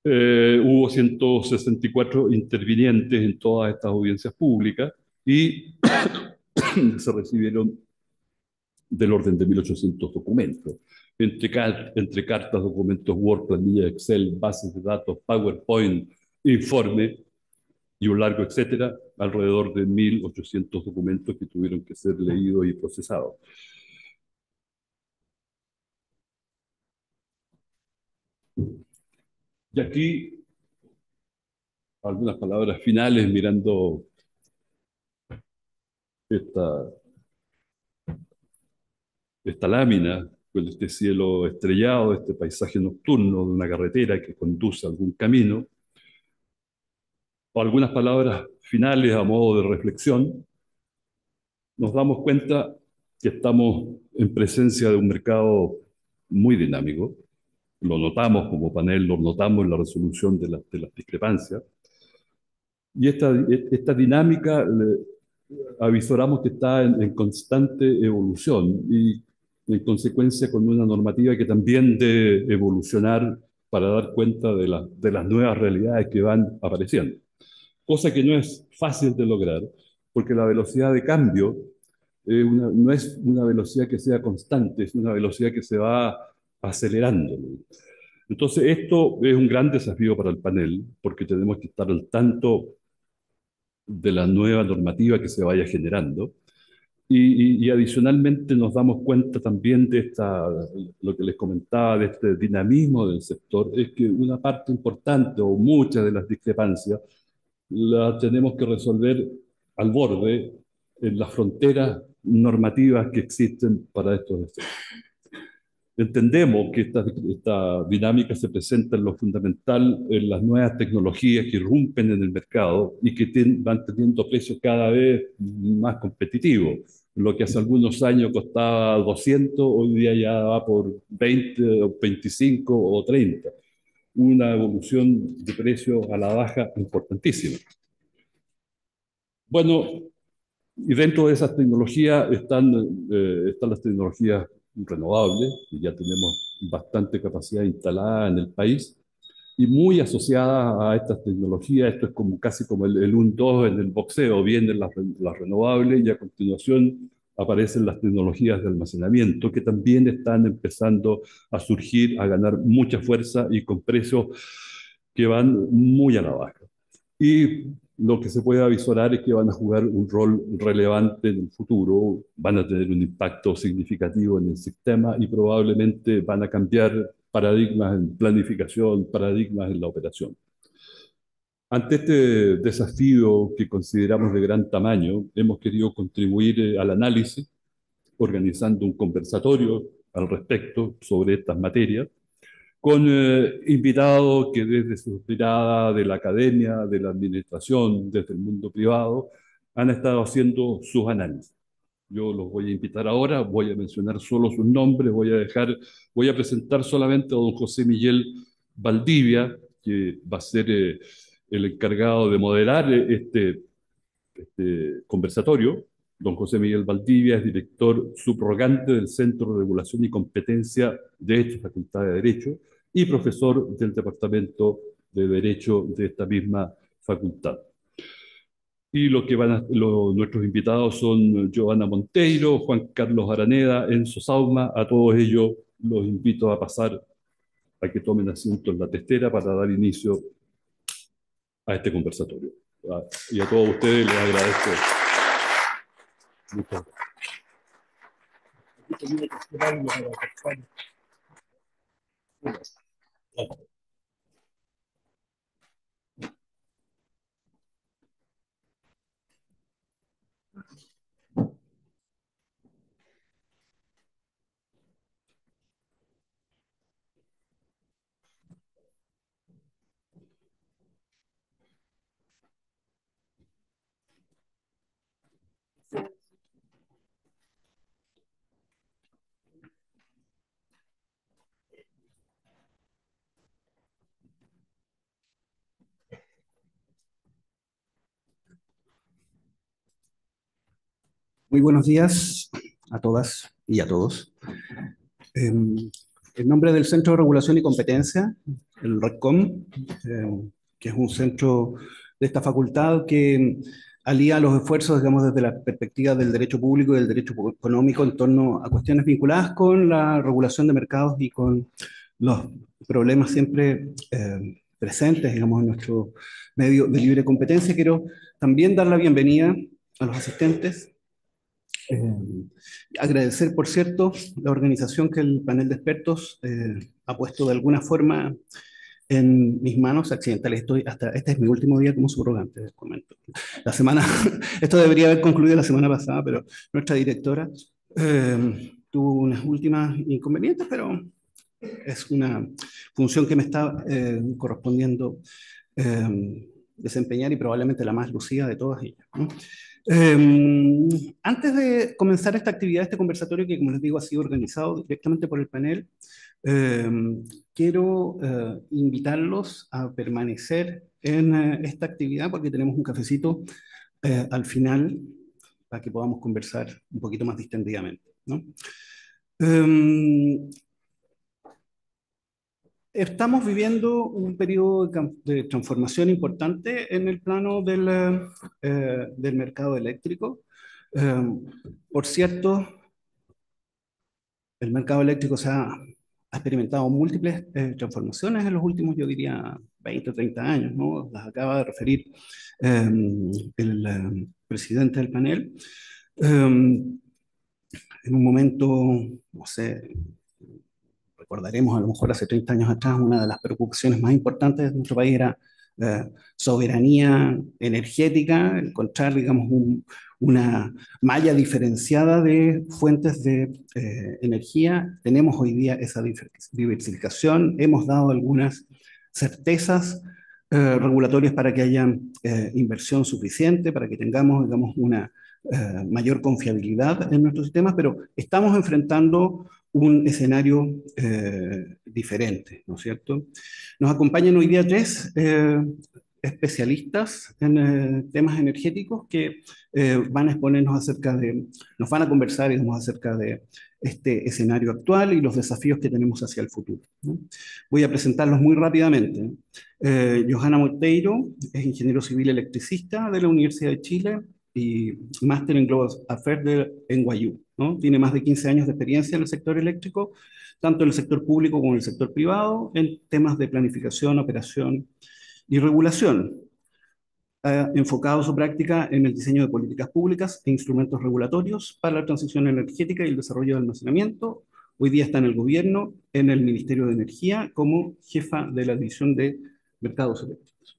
Hubo 164 intervinientes en todas estas audiencias públicas y se recibieron del orden de 1.800 documentos, entre cartas, documentos Word, planillas Excel, bases de datos, PowerPoint, informe y un largo etcétera, alrededor de 1.800 documentos que tuvieron que ser leídos y procesados. Y aquí algunas palabras finales mirando esta lámina, con este cielo estrellado, este paisaje nocturno de una carretera que conduce a algún camino, o algunas palabras finales a modo de reflexión. Nos damos cuenta que estamos en presencia de un mercado muy dinámico. Lo notamos como panel, lo notamos en la resolución de las discrepancias. Y esta dinámica avisoramos que está en constante evolución, y en consecuencia con una normativa que también debe evolucionar para dar cuenta de las nuevas realidades que van apareciendo. Cosa que no es fácil de lograr, porque la velocidad de cambio no es una velocidad que sea constante, es una velocidad que se va acelerando. Entonces, esto es un gran desafío para el panel, porque tenemos que estar al tanto de la nueva normativa que se vaya generando. Y adicionalmente nos damos cuenta también de lo que les comentaba, de este dinamismo del sector, es que una parte importante o muchas de las discrepancias las tenemos que resolver al borde, en las fronteras normativas que existen para estos efectos. Entendemos que esta dinámica se presenta en lo fundamental en las nuevas tecnologías que irrumpen en el mercado y que van teniendo precios cada vez más competitivos. Lo que hace algunos años costaba 200, hoy día ya va por 20, o 25 o 30. Una evolución de precios a la baja importantísima. Bueno, y dentro de esas tecnologías están las tecnologías renovables, y ya tenemos bastante capacidad instalada en el país, y muy asociada a estas tecnologías. Esto es casi como el 1-2 en el boxeo. Vienen las renovables y a continuación aparecen las tecnologías de almacenamiento, que también están empezando a surgir, a ganar mucha fuerza y con precios que van muy a la baja. Y lo que se puede avisorar es que van a jugar un rol relevante en el futuro, van a tener un impacto significativo en el sistema y probablemente van a cambiar paradigmas en planificación, paradigmas en la operación. Ante este desafío que consideramos de gran tamaño, hemos querido contribuir al análisis, organizando un conversatorio al respecto sobre estas materias, con invitados que desde su mirada de la academia, de la administración, desde el mundo privado, han estado haciendo sus análisis. Yo los voy a invitar ahora, voy a mencionar solo sus nombres, voy a presentar solamente a don José Miguel Valdivia, que va a ser el encargado de moderar este conversatorio. Don José Miguel Valdivia es director subrogante del Centro de Regulación y Competencia de esta Facultad de Derecho y profesor del Departamento de Derecho de esta misma facultad. Y nuestros invitados son Giovanna Monteiro, Juan Carlos Araneda, Enzo Sauma. A todos ellos los invito a pasar a que tomen asiento en la testera para dar inicio a este conversatorio. Y a todos ustedes les agradezco. Muchas gracias. Muy buenos días a todas y a todos. En nombre del Centro de Regulación y Competencia, el RECCOM, que es un centro de esta facultad que alía los esfuerzos, digamos, desde la perspectiva del derecho público y del derecho económico en torno a cuestiones vinculadas con la regulación de mercados y con los problemas siempre presentes, digamos, en nuestro medio de libre competencia. Quiero también dar la bienvenida a los asistentes. Agradecer, por cierto, la organización que el panel de expertos ha puesto de alguna forma en mis manos accidentales. Este es mi último día como subrogante, les comento. Esto debería haber concluido la semana pasada, pero nuestra directora tuvo unas últimas inconvenientes, pero es una función que me está correspondiendo desempeñar y probablemente la más lucida de todas ellas, ¿no? Antes de comenzar esta actividad, este conversatorio que, como les digo, ha sido organizado directamente por el panel, quiero invitarlos a permanecer en esta actividad porque tenemos un cafecito al final para que podamos conversar un poquito más distendidamente, ¿no? Estamos viviendo un periodo de transformación importante en el plano del mercado eléctrico. Por cierto, el mercado eléctrico ha experimentado múltiples transformaciones en los últimos, yo diría, 20 o 30 años, ¿no? Las acaba de referir el presidente del panel. En un momento, no sé, recordaremos a lo mejor hace 30 años atrás, una de las preocupaciones más importantes de nuestro país era soberanía energética, encontrar, digamos, una malla diferenciada de fuentes de energía. Tenemos hoy día esa diversificación, hemos dado algunas certezas regulatorias para que haya inversión suficiente, para que tengamos, digamos, una mayor confiabilidad en nuestros sistemas, pero estamos enfrentando un escenario diferente, ¿no es cierto? Nos acompañan hoy día tres especialistas en temas energéticos que van a exponernos nos van a conversar, digamos, acerca de este escenario actual y los desafíos que tenemos hacia el futuro, ¿no? Voy a presentarlos muy rápidamente. Giovanna Monteiro es ingeniero civil electricista de la Universidad de Chile, y máster en Global Affairs de NYU, ¿no? Tiene más de 15 años de experiencia en el sector eléctrico, tanto en el sector público como en el sector privado, en temas de planificación, operación y regulación. Ha enfocado su práctica en el diseño de políticas públicas e instrumentos regulatorios para la transición energética y el desarrollo de almacenamiento. Hoy día está en el gobierno, en el Ministerio de Energía, como jefa de la División de Mercados Eléctricos.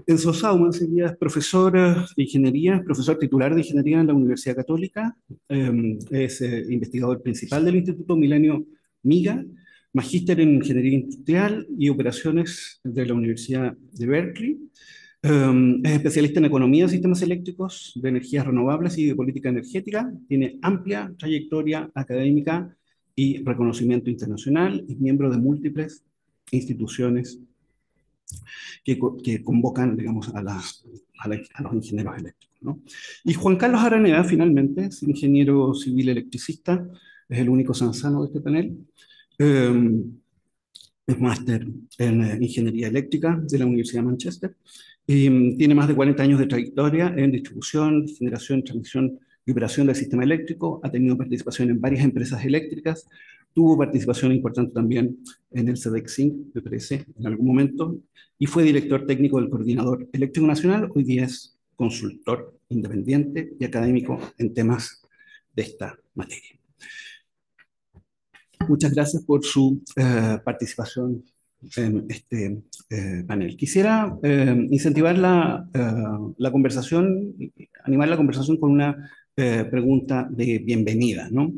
Enzo Saumann es profesor de ingeniería, profesor titular de ingeniería en la Universidad Católica, es investigador principal del Instituto Milenio MIGA, magíster en ingeniería industrial y operaciones de la Universidad de Berkeley. Es especialista en economía de sistemas eléctricos, de energías renovables y de política energética. Tiene amplia trayectoria académica y reconocimiento internacional. Es miembro de múltiples instituciones que convocan, digamos, a los ingenieros eléctricos, ¿no? Y Juan Carlos Araneda, finalmente, es ingeniero civil electricista, es el único sanzano de este panel. Es máster en ingeniería eléctrica de la Universidad de Manchester. Y tiene más de 40 años de trayectoria en distribución, generación, transmisión y operación del sistema eléctrico. Ha tenido participación en varias empresas eléctricas. Tuvo participación importante también en el SEDEC-SINC, me parece, en algún momento. Y fue director técnico del Coordinador Eléctrico Nacional. Hoy día es consultor independiente y académico en temas de esta materia. Muchas gracias por su participación en este panel. Quisiera incentivar la conversación, animar la conversación con una pregunta de bienvenida, ¿no?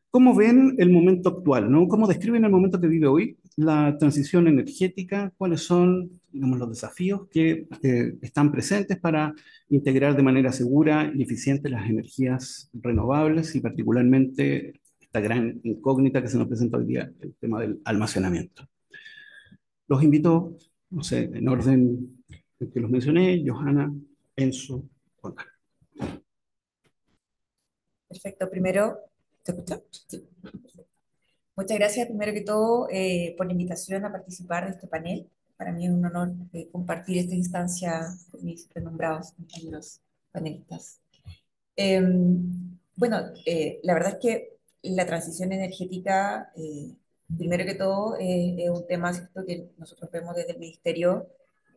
¿Cómo ven el momento actual, ¿no? ¿Cómo describen el momento que vive hoy la transición energética? ¿Cuáles son, digamos, los desafíos que están presentes para integrar de manera segura y eficiente las energías renovables y particularmente esta gran incógnita que se nos presenta hoy día, el tema del almacenamiento? Los invito, no sé, en orden en que los mencioné: Johanna, Enzo, Juan Carlos. Perfecto, primero, ¿te escucha? Sí. Muchas gracias, primero que todo, por la invitación a participar de este panel. Para mí es un honor compartir esta instancia con mis renombrados compañeros panelistas. Bueno, la verdad es que la transición energética, primero que todo, es un tema, ¿cierto?, que nosotros vemos desde el Ministerio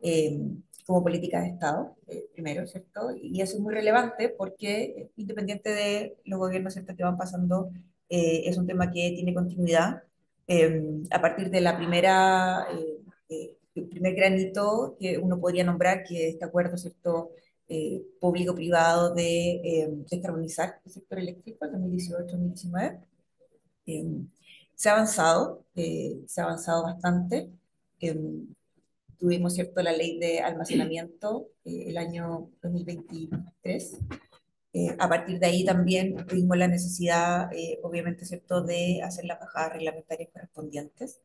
eh, como política de Estado, primero, ¿cierto? Y eso es muy relevante porque, independiente de los gobiernos, ¿cierto?, que van pasando, es un tema que tiene continuidad. A partir de la primera, el primer granito que uno podría nombrar, que es este acuerdo, ¿cierto?, público-privado de descarbonizar el sector eléctrico en 2018-2019. Eh, se ha avanzado bastante. Eh, Tuvimos, ¿cierto?, la ley de almacenamiento el año 2023. A partir de ahí también tuvimos la necesidad, obviamente, ¿cierto?, de hacer las bajadas reglamentarias correspondientes.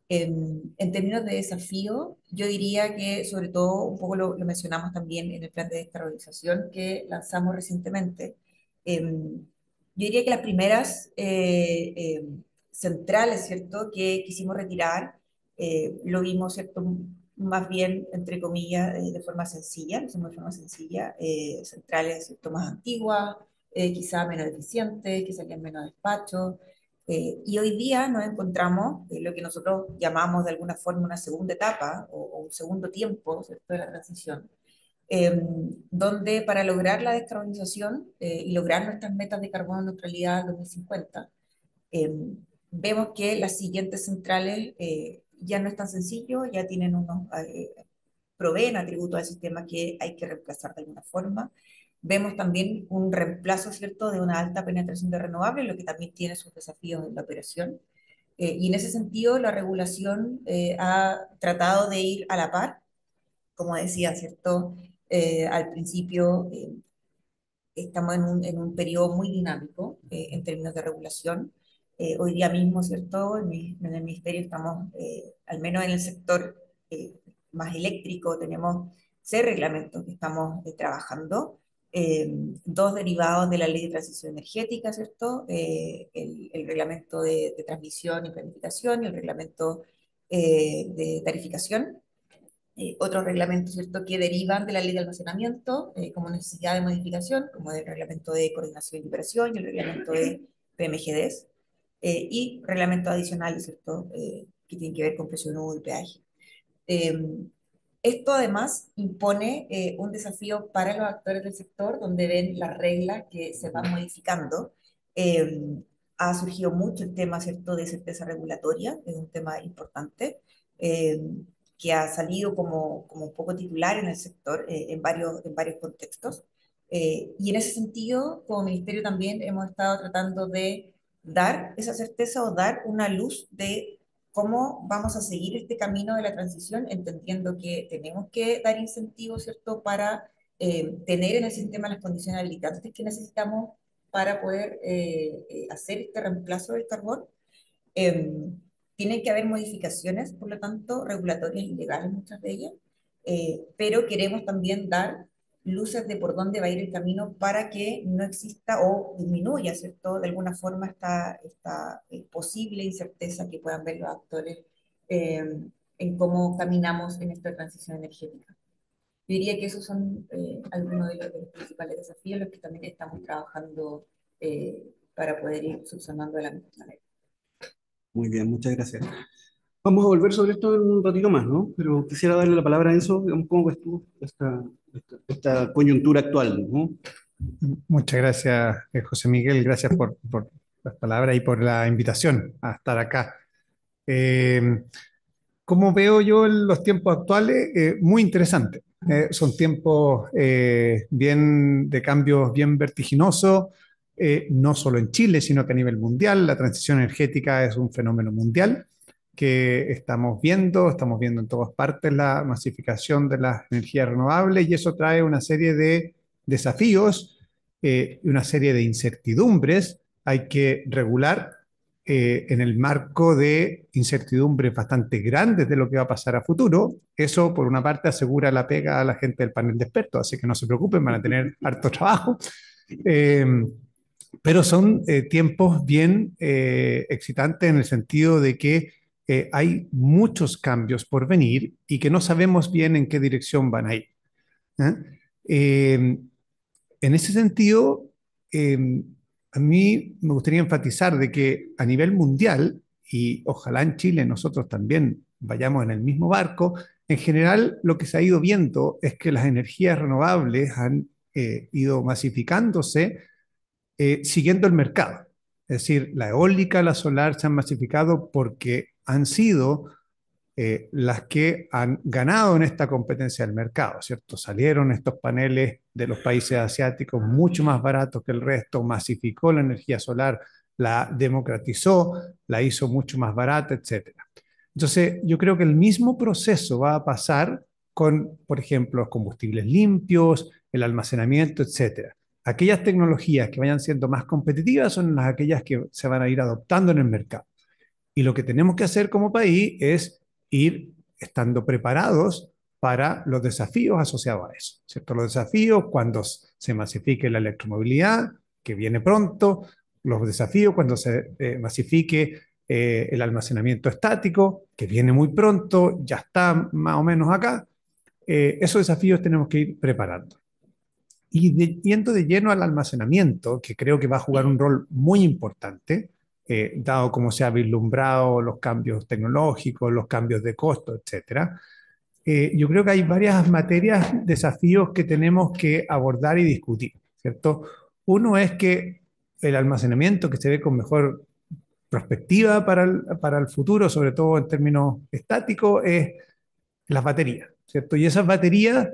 En términos de desafío, yo diría que sobre todo, un poco lo mencionamos también en el plan de descarbonización que lanzamos recientemente. Yo diría que las primeras centrales, ¿cierto?, que quisimos retirar, lo vimos, ¿cierto?, más bien, entre comillas, de forma sencilla, lo hicimos de forma sencilla, centrales, ¿cierto?, más antiguas, quizá menos eficientes, que salían menos despacho. Y hoy día nos encontramos en lo que nosotros llamamos de alguna forma una segunda etapa o un segundo tiempo, ¿cierto?, de la transición, donde para lograr la descarbonización y lograr nuestras metas de carbono neutralidad 2050, eh, vemos que las siguientes centrales ya no es tan sencillo, ya tienen proveen atributos al sistema que hay que reemplazar de alguna forma. Vemos también un reemplazo, ¿cierto?, de una alta penetración de renovables, lo que también tiene sus desafíos en la operación. Y en ese sentido, la regulación ha tratado de ir a la par, como decía, ¿cierto? Al principio, estamos en un periodo muy dinámico en términos de regulación. Hoy día mismo, ¿cierto?, en el Ministerio estamos, al menos en el sector más eléctrico, tenemos 6 reglamentos que estamos trabajando, 2 derivados de la Ley de Transición Energética, ¿cierto? El reglamento de transmisión y planificación y el reglamento de tarificación. otros reglamentos, ¿cierto?, que derivan de la ley de almacenamiento como necesidad de modificación, como el reglamento de coordinación y operación y el reglamento de PMGDs, y reglamentos adicionales, ¿cierto?, que tienen que ver con presión U y peaje. Esto además impone un desafío para los actores del sector, donde ven las reglas que se van modificando. Ha surgido mucho el tema, ¿cierto?, de certeza regulatoria, es un tema importante, que ha salido como un poco titular en el sector en varios contextos. Y en ese sentido, como ministerio también hemos estado tratando de dar esa certeza o dar una luz de cómo vamos a seguir este camino de la transición, entendiendo que tenemos que dar incentivos, ¿cierto?, para tener en el sistema las condiciones habilitantes que necesitamos para poder hacer este reemplazo del carbón. Eh, Tienen que haber modificaciones, por lo tanto, regulatorias y legales, muchas de ellas, pero queremos también dar luces de por dónde va a ir el camino para que no exista o disminuya, ¿cierto?, de alguna forma esta posible incerteza que puedan ver los actores en cómo caminamos en esta transición energética. Yo diría que esos son algunos de los principales desafíos en los que también estamos trabajando para poder ir subsanando de la misma manera. Muy bien, muchas gracias. Vamos a volver sobre esto en un ratito más, ¿no? Pero quisiera darle la palabra a Enzo, digamos, ¿cómo ves tú esta coyuntura actual, ¿no? Muchas gracias, José Miguel. Gracias por las palabras y por la invitación a estar acá. ¿Cómo veo yo los tiempos actuales? Muy interesante. Son tiempos bien de cambios bien vertiginosos, no solo en Chile, sino que a nivel mundial. La transición energética es un fenómeno mundial que estamos viendo en todas partes la masificación de las energías renovables y eso trae una serie de desafíos y una serie de incertidumbres. Hay que regular en el marco de incertidumbres bastante grandes de lo que va a pasar a futuro. Eso, por una parte, asegura la pega a la gente del panel de expertos, así que no se preocupen, van a tener harto trabajo. Pero son tiempos bien excitantes en el sentido de que hay muchos cambios por venir y que no sabemos bien en qué dirección van a ir. En ese sentido, a mí me gustaría enfatizar de que a nivel mundial, y ojalá en Chile nosotros también vayamos en el mismo barco, en general lo que se ha ido viendo es que las energías renovables han ido masificándose siguiendo el mercado. Es decir, la eólica, la solar se han masificado porque han sido las que han ganado en esta competencia del mercado, ¿cierto? Salieron estos paneles de los países asiáticos mucho más baratos que el resto, masificó la energía solar, la democratizó, la hizo mucho más barata, etcétera. Entonces, yo creo que el mismo proceso va a pasar con, por ejemplo, los combustibles limpios, el almacenamiento, etcétera. Aquellas tecnologías que vayan siendo más competitivas son aquellas que se van a ir adoptando en el mercado. Y lo que tenemos que hacer como país es ir estando preparados para los desafíos asociados a eso, ¿cierto? Los desafíos cuando se masifique la electromovilidad, que viene pronto, los desafíos cuando se masifique el almacenamiento estático, que viene muy pronto, ya está más o menos acá. Esos desafíos tenemos que ir preparando. Y yendo de lleno al almacenamiento, que creo que va a jugar un rol muy importante, dado como se ha vislumbrado los cambios tecnológicos, los cambios de costo, etcétera. Yo creo que hay varias materias, desafíos que tenemos que abordar y discutir, ¿cierto? Uno es que el almacenamiento que se ve con mejor perspectiva para el futuro, sobre todo en términos estáticos, es las baterías, ¿cierto? Y esas baterías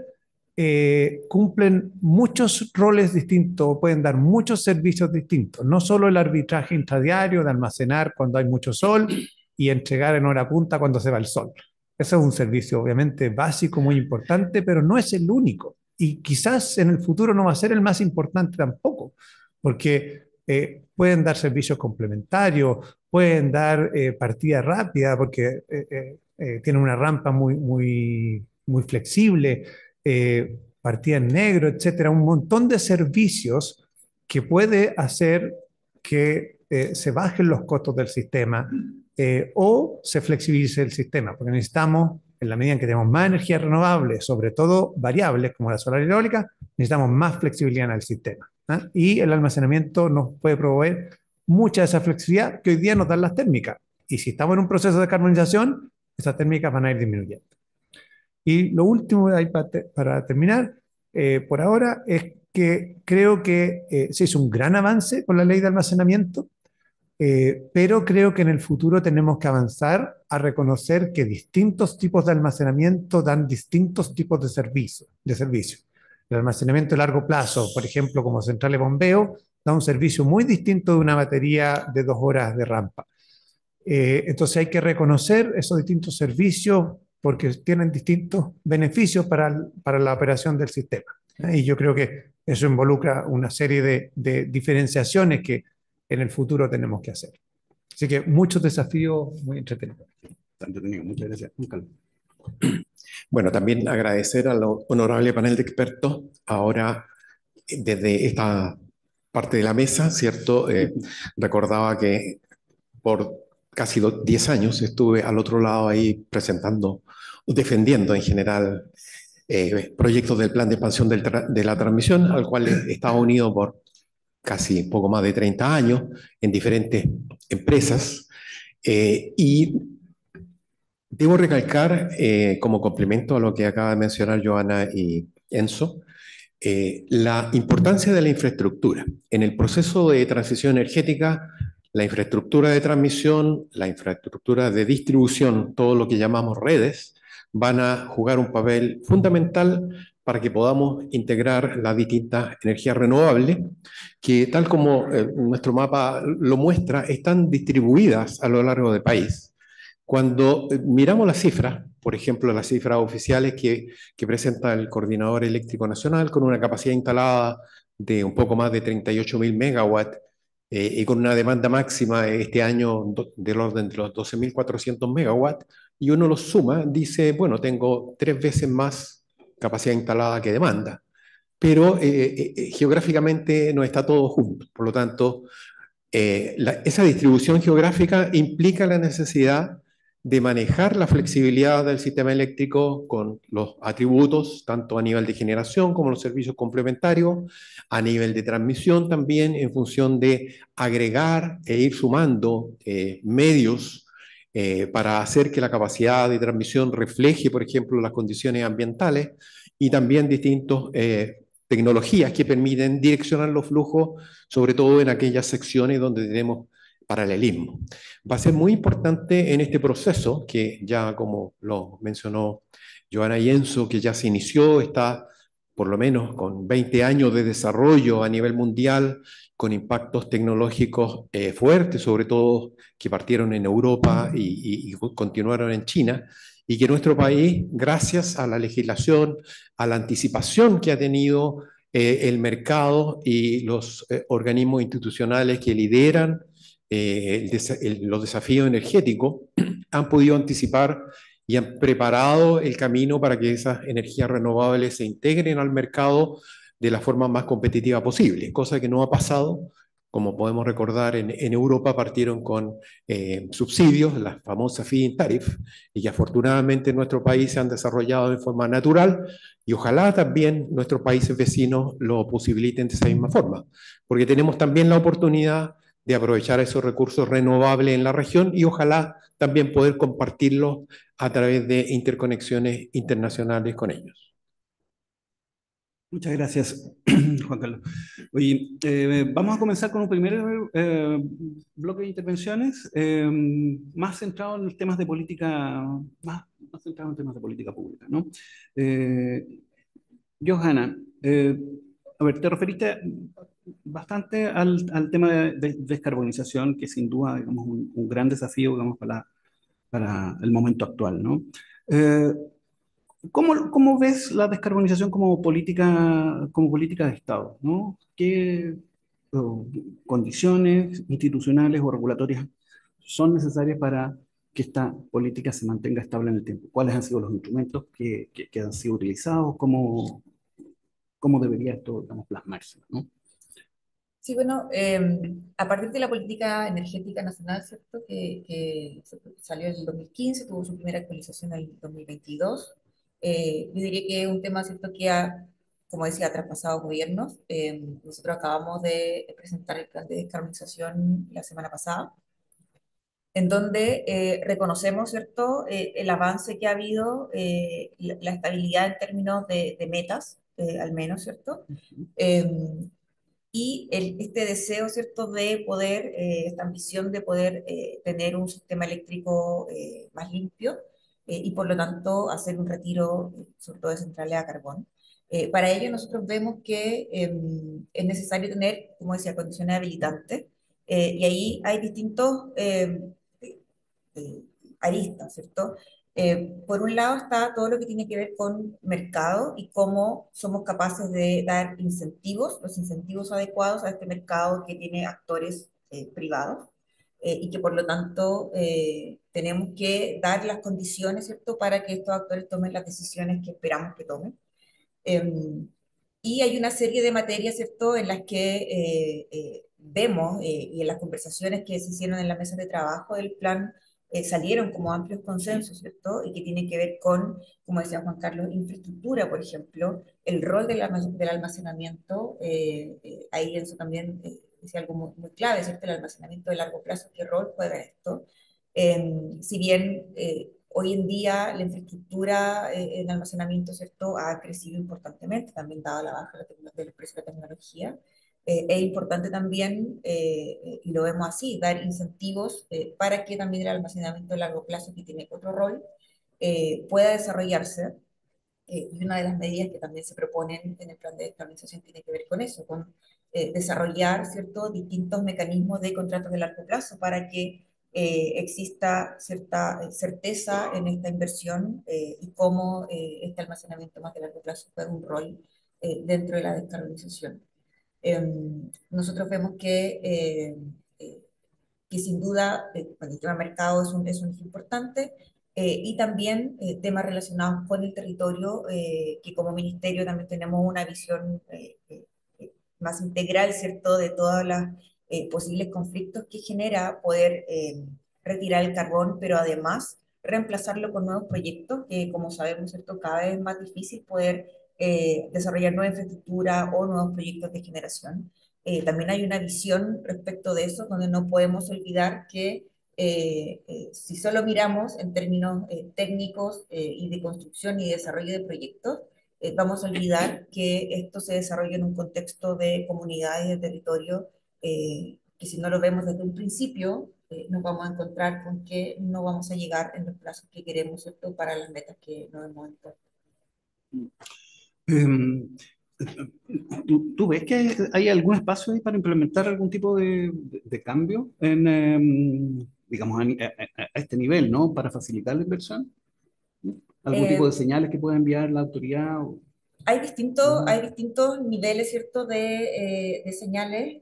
cumplen muchos roles distintos, pueden dar muchos servicios distintos, no solo el arbitraje intradiario de almacenar cuando hay mucho sol y entregar en hora punta cuando se va el sol. Ese es un servicio obviamente básico, muy importante, pero no es el único. Y quizás en el futuro no va a ser el más importante tampoco, porque pueden dar servicios complementarios, pueden dar partida rápida, porque tienen una rampa muy flexible, partida en negro, etcétera, un montón de servicios que puede hacer que se bajen los costos del sistema o se flexibilice el sistema, porque necesitamos en la medida en que tenemos más energías renovables, sobre todo variables como la solar y la eólica, necesitamos más flexibilidad en el sistema. ¿Ah? Y el almacenamiento nos puede proveer mucha de esa flexibilidad que hoy día nos dan las térmicas. Y si estamos en un proceso de carbonización, esas térmicas van a ir disminuyendo. Y lo último ahí para terminar, por ahora, es que creo que se hizo un gran avance con la ley de almacenamiento, pero creo que en el futuro tenemos que avanzar a reconocer que distintos tipos de almacenamiento dan distintos tipos de servicio. El almacenamiento a largo plazo, por ejemplo, como central de bombeo, da un servicio muy distinto de una batería de 2 horas de rampa. Entonces hay que reconocer esos distintos servicios porque tienen distintos beneficios para la operación del sistema. Y yo creo que eso involucra una serie de diferenciaciones que en el futuro tenemos que hacer. Así que muchos desafíos muy entretenidos. Muchas gracias. Bueno, también agradecer al honorable panel de expertos. Ahora, desde esta parte de la mesa, ¿cierto? Recordaba que por casi 10 años estuve al otro lado ahí presentando, defendiendo en general proyectos del plan de expansión de la transmisión, al cual he estado unido por casi poco más de 30 años en diferentes empresas. Y debo recalcar, como complemento a lo que acaba de mencionar Joana y Enzo, la importancia de la infraestructura. En el proceso de transición energética, la infraestructura de transmisión, la infraestructura de distribución, todo lo que llamamos redes, van a jugar un papel fundamental para que podamos integrar las distintas energías renovables, que tal como nuestro mapa lo muestra, están distribuidas a lo largo del país. Cuando miramos las cifras, por ejemplo, las cifras oficiales que presenta el Coordinador Eléctrico Nacional, con una capacidad instalada de un poco más de 38.000 megawatts y con una demanda máxima este año del orden de los 12.400 megawatts, y uno los suma, dice, bueno, tengo 3 veces más capacidad instalada que demanda, pero geográficamente no está todo junto. Por lo tanto, esa distribución geográfica implica la necesidad de manejar la flexibilidad del sistema eléctrico con los atributos, tanto a nivel de generación como los servicios complementarios, a nivel de transmisión también, en función de agregar e ir sumando medios para hacer que la capacidad de transmisión refleje, por ejemplo, las condiciones ambientales y también distintas tecnologías que permiten direccionar los flujos, sobre todo en aquellas secciones donde tenemos paralelismo. Va a ser muy importante en este proceso, que ya como lo mencionó Joana y Enzo, que ya se inició, está por lo menos con 20 años de desarrollo a nivel mundial, con impactos tecnológicos fuertes, sobre todo que partieron en Europa y continuaron en China, y que nuestro país, gracias a la legislación, a la anticipación que ha tenido el mercado y los organismos institucionales que lideran los desafíos energéticos, han podido anticipar y han preparado el camino para que esas energías renovables se integren al mercado de la forma más competitiva posible, cosa que no ha pasado. Como podemos recordar, en Europa partieron con subsidios, las famosas feed-in tariff, y que afortunadamente en nuestro país se han desarrollado de forma natural, y ojalá también nuestros países vecinos lo posibiliten de esa misma forma, porque tenemos también la oportunidad de aprovechar esos recursos renovables en la región y ojalá también poder compartirlos a través de interconexiones internacionales con ellos. Muchas gracias, Juan Carlos. Oye, vamos a comenzar con un primer bloque de intervenciones, más centrado en los temas de política, más centrado en temas de política pública, ¿no? Johanna, a ver, te referiste bastante al tema de descarbonización, que sin duda, digamos, un gran desafío, digamos, para el momento actual, ¿no? ¿Cómo ves la descarbonización como política de Estado, ¿no? ¿Qué condiciones institucionales o regulatorias son necesarias para que esta política se mantenga estable en el tiempo? ¿Cuáles han sido los instrumentos que han sido utilizados? ¿Cómo debería esto, digamos, plasmarse, ¿no? Sí, bueno, a partir de la política energética nacional, ¿cierto? Que salió en el 2015, tuvo su primera actualización en el 2022. Yo diría que es un tema, ¿cierto? Que ha, como decía, ha traspasado gobiernos. Nosotros acabamos de presentar el plan de descarbonización la semana pasada, en donde reconocemos, ¿cierto? El avance que ha habido, la estabilidad en términos de metas, al menos, ¿cierto? Y este deseo, ¿cierto?, de poder, esta ambición de poder tener un sistema eléctrico más limpio y por lo tanto hacer un retiro, sobre todo de centrales a carbón. Para ello nosotros vemos que es necesario tener, como decía, condiciones habilitantes y ahí hay distintos eh, aristas, ¿cierto? Por un lado está todo lo que tiene que ver con mercado y cómo somos capaces de dar incentivos, los incentivos adecuados a este mercado que tiene actores privados y que por lo tanto tenemos que dar las condiciones, ¿cierto?, para que estos actores tomen las decisiones que esperamos que tomen. Eh, y hay una serie de materias, ¿cierto?, en las que vemos y en las conversaciones que se hicieron en la mesa de trabajo del plan salieron como amplios consensos, ¿cierto? Y que tienen que ver con, como decía Juan Carlos, infraestructura, por ejemplo, el rol del almacenamiento, ahí eso también decía algo muy clave, ¿cierto? El almacenamiento de largo plazo, ¿qué rol juega esto? Si bien hoy en día la infraestructura en almacenamiento, ¿cierto?, ha crecido importantemente, también dada la baja del precio de la tecnología. Es importante también, y lo vemos así, dar incentivos para que también el almacenamiento a largo plazo, que tiene otro rol, pueda desarrollarse. Y una de las medidas que también se proponen en el plan de descarbonización tiene que ver con eso, con desarrollar, ¿cierto?, distintos mecanismos de contratos de largo plazo para que exista cierta certeza en esta inversión y cómo este almacenamiento más de largo plazo juega un rol dentro de la descarbonización. Nosotros vemos eh, que sin duda el tema mercado es un eje importante y también temas relacionados con el territorio, que como ministerio también tenemos una visión más integral, ¿cierto?, de todos los posibles conflictos que genera poder retirar el carbón, pero además reemplazarlo con nuevos proyectos, que como sabemos, ¿cierto?, cada vez es más difícil poder desarrollar nueva infraestructura o nuevos proyectos de generación. También hay una visión respecto de eso, donde no podemos olvidar que si solo miramos en términos técnicos y de construcción y desarrollo de proyectos, vamos a olvidar que esto se desarrolla en un contexto de comunidades de territorio, que si no lo vemos desde un principio, nos vamos a encontrar con que no vamos a llegar en los plazos que queremos, ¿cierto?, para las metas que nos hemos impuesto. Em, ¿Tú ves que hay algún espacio ahí para implementar algún tipo de cambio en, digamos, a este nivel, ¿no? Para facilitar la inversión? ¿No? ¿Algún tipo de Eh, señales que pueda enviar la autoridad? Hay distintos niveles, ¿cierto?, de señales.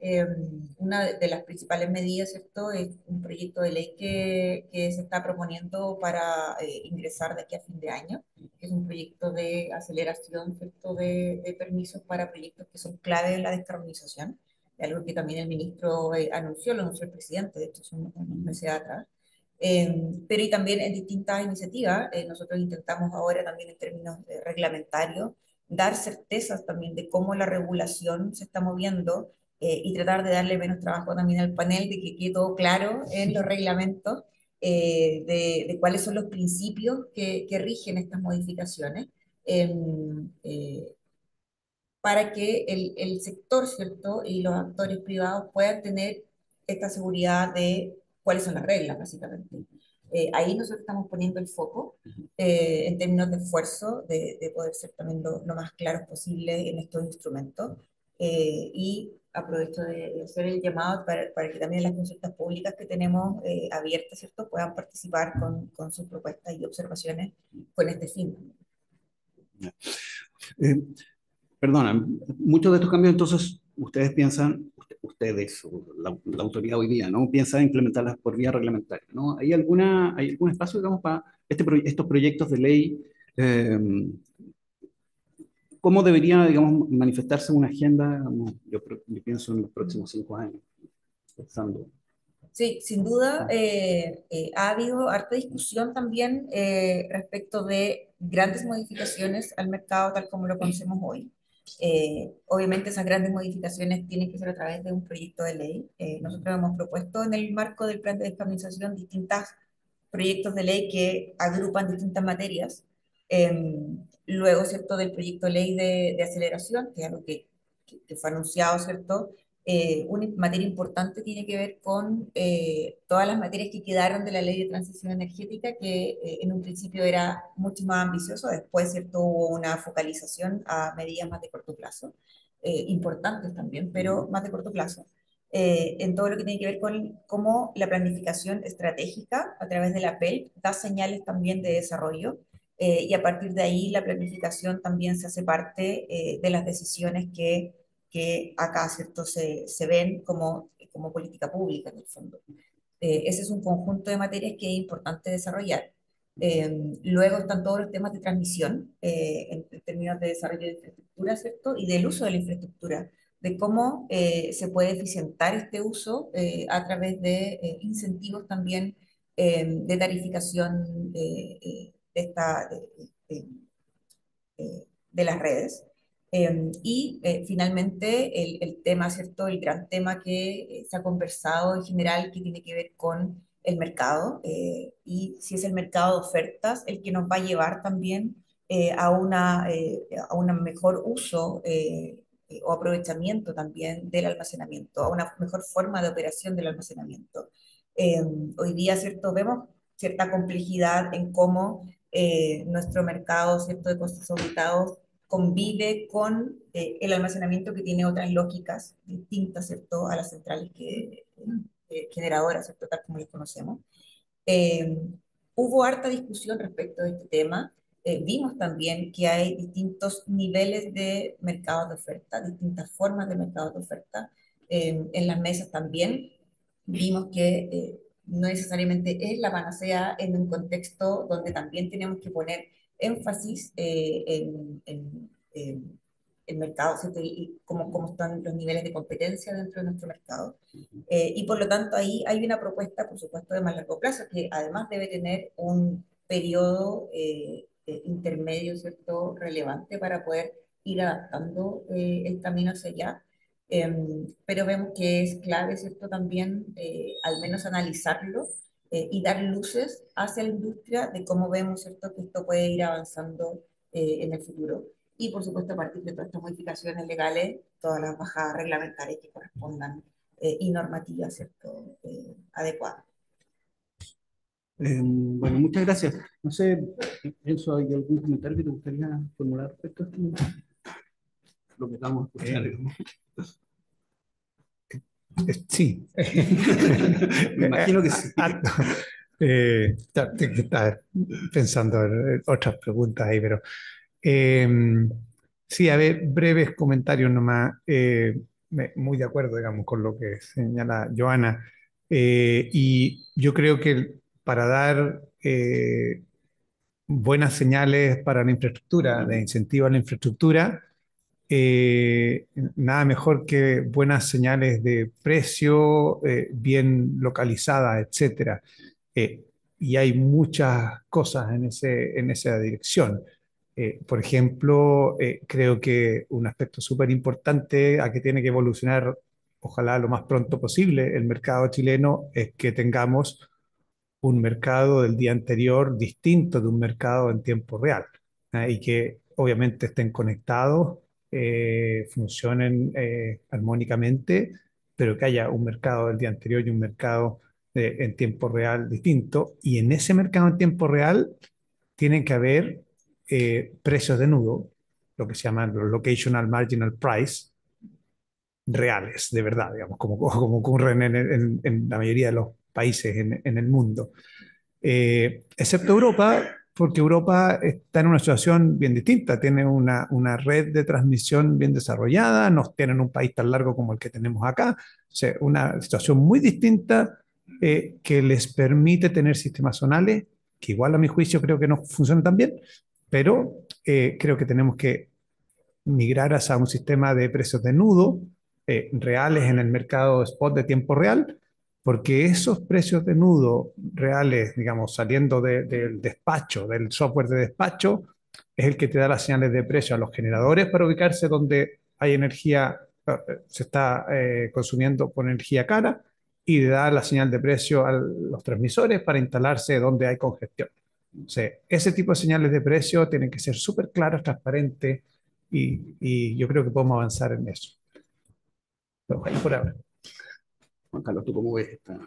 Una de las principales medidas, ¿cierto?, es un proyecto de ley que se está proponiendo para ingresar de aquí a fin de año, que es un proyecto de aceleración, ¿cierto?, de permisos para proyectos que son clave en la descarbonización, algo que también el ministro anunció, lo anunció el presidente, de hecho, hace unos meses atrás. Pero y también en distintas iniciativas, nosotros intentamos ahora también en términos reglamentarios, dar certezas también de cómo la regulación se está moviendo y tratar de darle menos trabajo también al panel, de que quede todo claro en los reglamentos de cuáles son los principios que rigen estas modificaciones. Eh, eh, para que el sector, ¿cierto?, y los actores privados puedan tener esta seguridad de cuáles son las reglas, básicamente. Ahí nosotros estamos poniendo el foco en términos de esfuerzo, de poder ser también lo más claros posible en estos instrumentos. Y aprovecho de hacer el llamado para que también las consultas públicas que tenemos abiertas, ¿cierto?, puedan participar con sus propuestas y observaciones con este fin. Eh, Perdona, muchos de estos cambios entonces ustedes piensan, ustedes, o la autoridad hoy día, ¿no? Piensa implementarlas por vía reglamentaria, ¿no? ¿Hay algún espacio, digamos, para estos proyectos de ley ¿Cómo debería, digamos, manifestarse una agenda? Digamos, yo pienso en los próximos 5 años, pensando. Sí, sin duda ha habido harta discusión también respecto de grandes modificaciones al mercado tal como lo conocemos hoy. Obviamente esas grandes modificaciones tienen que ser a través de un proyecto de ley. Nosotros hemos propuesto en el marco del plan de descarbonización distintos proyectos de ley que agrupan distintas materias. Luego, ¿cierto?, del proyecto de ley de aceleración, que es algo que fue anunciado, ¿cierto? Una materia importante tiene que ver con todas las materias que quedaron de la ley de transición energética, que en un principio era mucho más ambicioso, después, ¿cierto?, hubo una focalización a medidas más de corto plazo, importantes también, pero más de corto plazo, en todo lo que tiene que ver con cómo la planificación estratégica a través de la PEL da señales también de desarrollo, y a partir de ahí la planificación también se hace parte de las decisiones que acá, ¿cierto?, se ven como política pública en el fondo. Ese es un conjunto de materias que es importante desarrollar. Luego están todos los temas de transmisión en términos de desarrollo de infraestructura, ¿cierto? Y del uso de la infraestructura, de cómo se puede eficientar este uso a través de incentivos también de tarificación de, de las redes. Y finalmente el tema, ¿cierto? El gran tema que se ha conversado en general que tiene que ver con el mercado y si es el mercado de ofertas el que nos va a llevar también a un mejor uso o aprovechamiento también del almacenamiento, a una mejor forma de operación del almacenamiento. Eh, Hoy día, ¿cierto? Vemos cierta complejidad en cómo nuestro mercado, ¿cierto?, de costos auditados convive con el almacenamiento que tiene otras lógicas distintas, ¿cierto?, a las centrales generadoras, ¿cierto?, tal como las conocemos. Eh, Hubo harta discusión respecto de este tema. Vimos también que hay distintos niveles de mercados de oferta, distintas formas de mercados de oferta. En las mesas también vimos que no necesariamente es la panacea en un contexto donde también tenemos que poner énfasis en el mercado, ¿cierto? Y cómo están los niveles de competencia dentro de nuestro mercado. Y por lo tanto ahí hay una propuesta, por supuesto, de más largo plazo, que además debe tener un periodo intermedio, ¿cierto?, relevante para poder ir adaptando el camino hacia allá. Pero vemos que es clave, ¿cierto?, también al menos analizarlo y dar luces hacia la industria de cómo vemos, ¿cierto?, que esto puede ir avanzando en el futuro. Y por supuesto, a partir de todas estas modificaciones legales, todas las bajadas reglamentarias que correspondan y normativas, ¿cierto?, adecuadas. Bueno, muchas gracias. No sé, Enzo, ¿hay algún comentario que te gustaría formular respecto a esto? Lo que estamos escuchando. Sí. Me imagino que sí. Estaba pensando en otras preguntas ahí, pero sí, a ver, breves comentarios nomás. Muy de acuerdo, digamos, con lo que señala Joana. Y yo creo que para dar buenas señales para la infraestructura, de incentivo a la infraestructura, nada mejor que buenas señales de precio, bien localizadas, etcétera. Y hay muchas cosas en esa dirección. Por ejemplo, creo que un aspecto súper importante a que tiene que evolucionar, ojalá lo más pronto posible, el mercado chileno, es que tengamos un mercado del día anterior distinto de un mercado en tiempo real, y que obviamente estén conectados, funcionen armónicamente, pero que haya un mercado del día anterior y un mercado en tiempo real distinto. Y en ese mercado en tiempo real tienen que haber precios de nudo, lo que se llaman los locational marginal price, reales, de verdad, digamos, como ocurren en la mayoría de los países en el mundo. Excepto Europa, porque Europa está en una situación bien distinta, tiene una red de transmisión bien desarrollada, no tienen un país tan largo como el que tenemos acá, o sea, una situación muy distinta que les permite tener sistemas zonales, que igual a mi juicio creo que no funcionan tan bien, pero creo que tenemos que migrar hacia un sistema de precios de nudo reales en el mercado spot de tiempo real, porque esos precios de nudo reales, digamos, saliendo del despacho, del software de despacho, es el que te da las señales de precio a los generadores para ubicarse donde hay energía, se está consumiendo con energía cara, y le da la señal de precio a los transmisores para instalarse donde hay congestión. O sea, ese tipo de señales de precio tienen que ser súper claras, transparentes, y yo creo que podemos avanzar en eso. Pero bueno, por ahora. Juan Carlos, ¿tú cómo ves esta?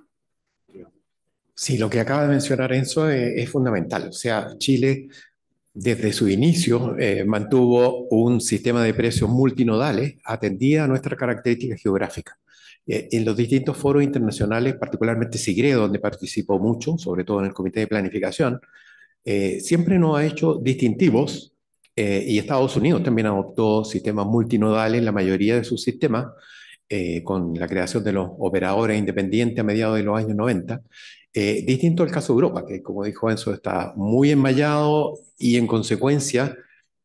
Sí, lo que acaba de mencionar Enzo es fundamental. O sea, Chile desde su inicio mantuvo un sistema de precios multinodales, atendía a nuestras características geográficas. En los distintos foros internacionales, particularmente SIGRE, donde participó mucho, sobre todo en el Comité de Planificación, siempre nos ha hecho distintivos, y Estados Unidos también adoptó sistemas multinodales, la mayoría de sus sistemas, con la creación de los operadores independientes a mediados de los años 90. Distinto al caso de Europa, que como dijo Enzo, está muy enmallado y en consecuencia,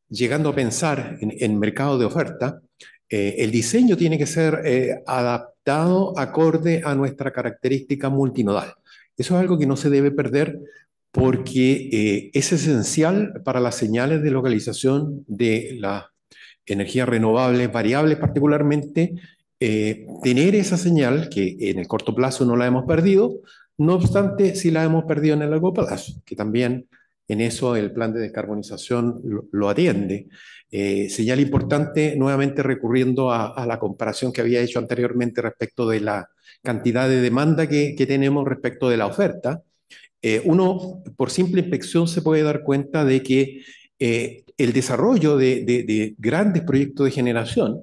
llegando a pensar en mercado de oferta, el diseño tiene que ser adaptado acorde a nuestra característica multinodal. Eso es algo que no se debe perder porque es esencial para las señales de localización de las energías renovables variables particularmente, tener esa señal que en el corto plazo no la hemos perdido, no obstante sí la hemos perdido en el largo plazo, que también en eso el plan de descarbonización lo atiende. Señal importante, nuevamente recurriendo a la comparación que había hecho anteriormente respecto de la cantidad de demanda que tenemos respecto de la oferta. Uno, por simple inspección, se puede dar cuenta de que el desarrollo de grandes proyectos de generación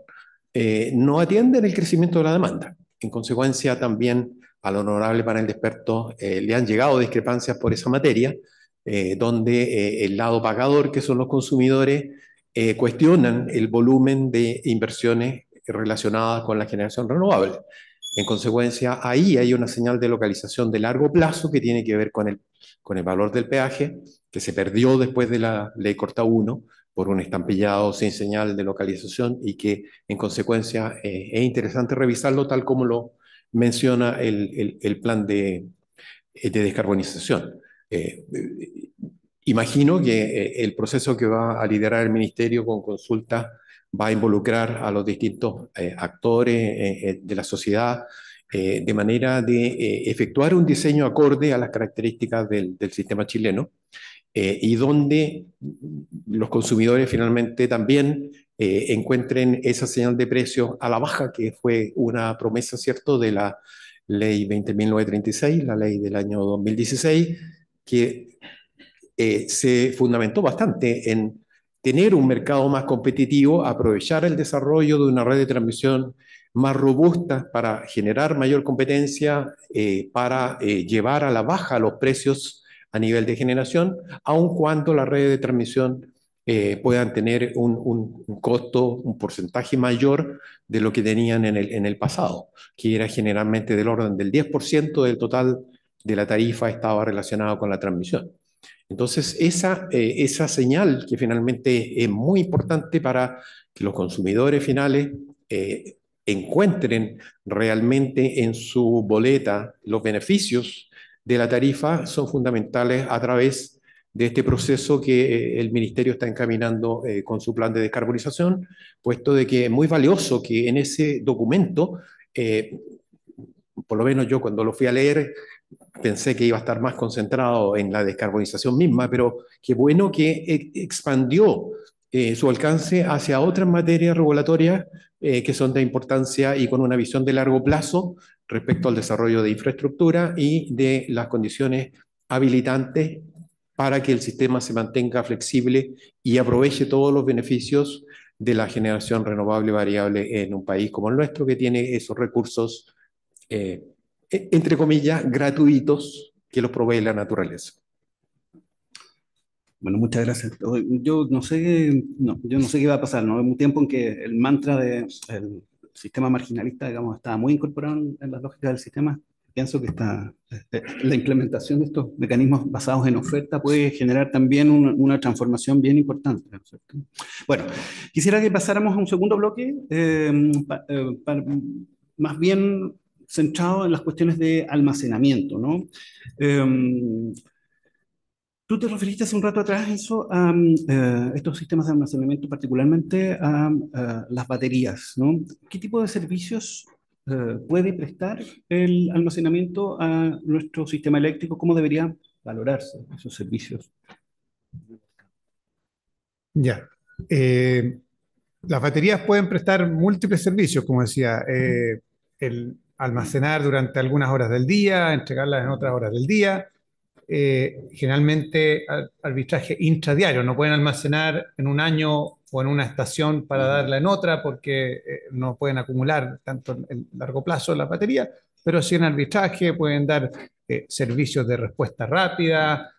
no atienden el crecimiento de la demanda. En consecuencia, también al honorable panel de expertos le han llegado discrepancias por esa materia, donde el lado pagador, que son los consumidores, cuestionan el volumen de inversiones relacionadas con la generación renovable. En consecuencia, ahí hay una señal de localización de largo plazo que tiene que ver con el valor del peaje, que se perdió después de la ley Corta 1 por un estampillado sin señal de localización y que en consecuencia es interesante revisarlo tal como lo menciona el plan de descarbonización. Imagino que el proceso que va a liderar el Ministerio con consultas va a involucrar a los distintos actores de la sociedad de manera de efectuar un diseño acorde a las características del sistema chileno y donde los consumidores finalmente también encuentren esa señal de precios a la baja, que fue una promesa, ¿cierto?, de la ley 20.936, la ley del año 2016, que se fundamentó bastante en tener un mercado más competitivo, aprovechar el desarrollo de una red de transmisión más robusta para generar mayor competencia, para llevar a la baja los precios a nivel de generación, aun cuando las redes de transmisión puedan tener un costo, un porcentaje mayor de lo que tenían en el pasado, que era generalmente del orden del 10% del total de la tarifa estaba relacionado con la transmisión. Entonces, esa señal que finalmente es muy importante para que los consumidores finales encuentren realmente en su boleta los beneficios de la tarifa son fundamentales a través de este proceso que el Ministerio está encaminando con su plan de descarbonización, puesto de que es muy valioso que en ese documento, por lo menos yo cuando lo fui a leer, pensé que iba a estar más concentrado en la descarbonización misma, pero qué bueno que expandió su alcance hacia otras materias regulatorias que son de importancia y con una visión de largo plazo respecto al desarrollo de infraestructura y de las condiciones habilitantes para que el sistema se mantenga flexible y aproveche todos los beneficios de la generación renovable variable en un país como el nuestro, que tiene esos recursos entre comillas, gratuitos que los provee la naturaleza. Bueno, muchas gracias. Yo no sé qué va a pasar, ¿no? Hay un tiempo en que el mantra del sistema marginalista, digamos, estaba muy incorporado en las lógicas del sistema, pienso que la implementación de estos mecanismos basados en oferta puede generar también una transformación bien importante, ¿no es cierto? Bueno, quisiera que pasáramos a un segundo bloque, más bien centrado en las cuestiones de almacenamiento, ¿no? Tú te referiste hace un rato atrás eso, a estos sistemas de almacenamiento, particularmente a las baterías, ¿no? ¿Qué tipo de servicios puede prestar el almacenamiento a nuestro sistema eléctrico? ¿Cómo debería valorarse esos servicios? Ya. Las baterías pueden prestar múltiples servicios, como decía, el almacenar durante algunas horas del día, entregarlas en otras horas del día. Generalmente arbitraje intradiario, no pueden almacenar en un año o en una estación para darla en otra porque no pueden acumular tanto en largo plazo la batería, pero sí en arbitraje pueden dar servicios de respuesta rápida,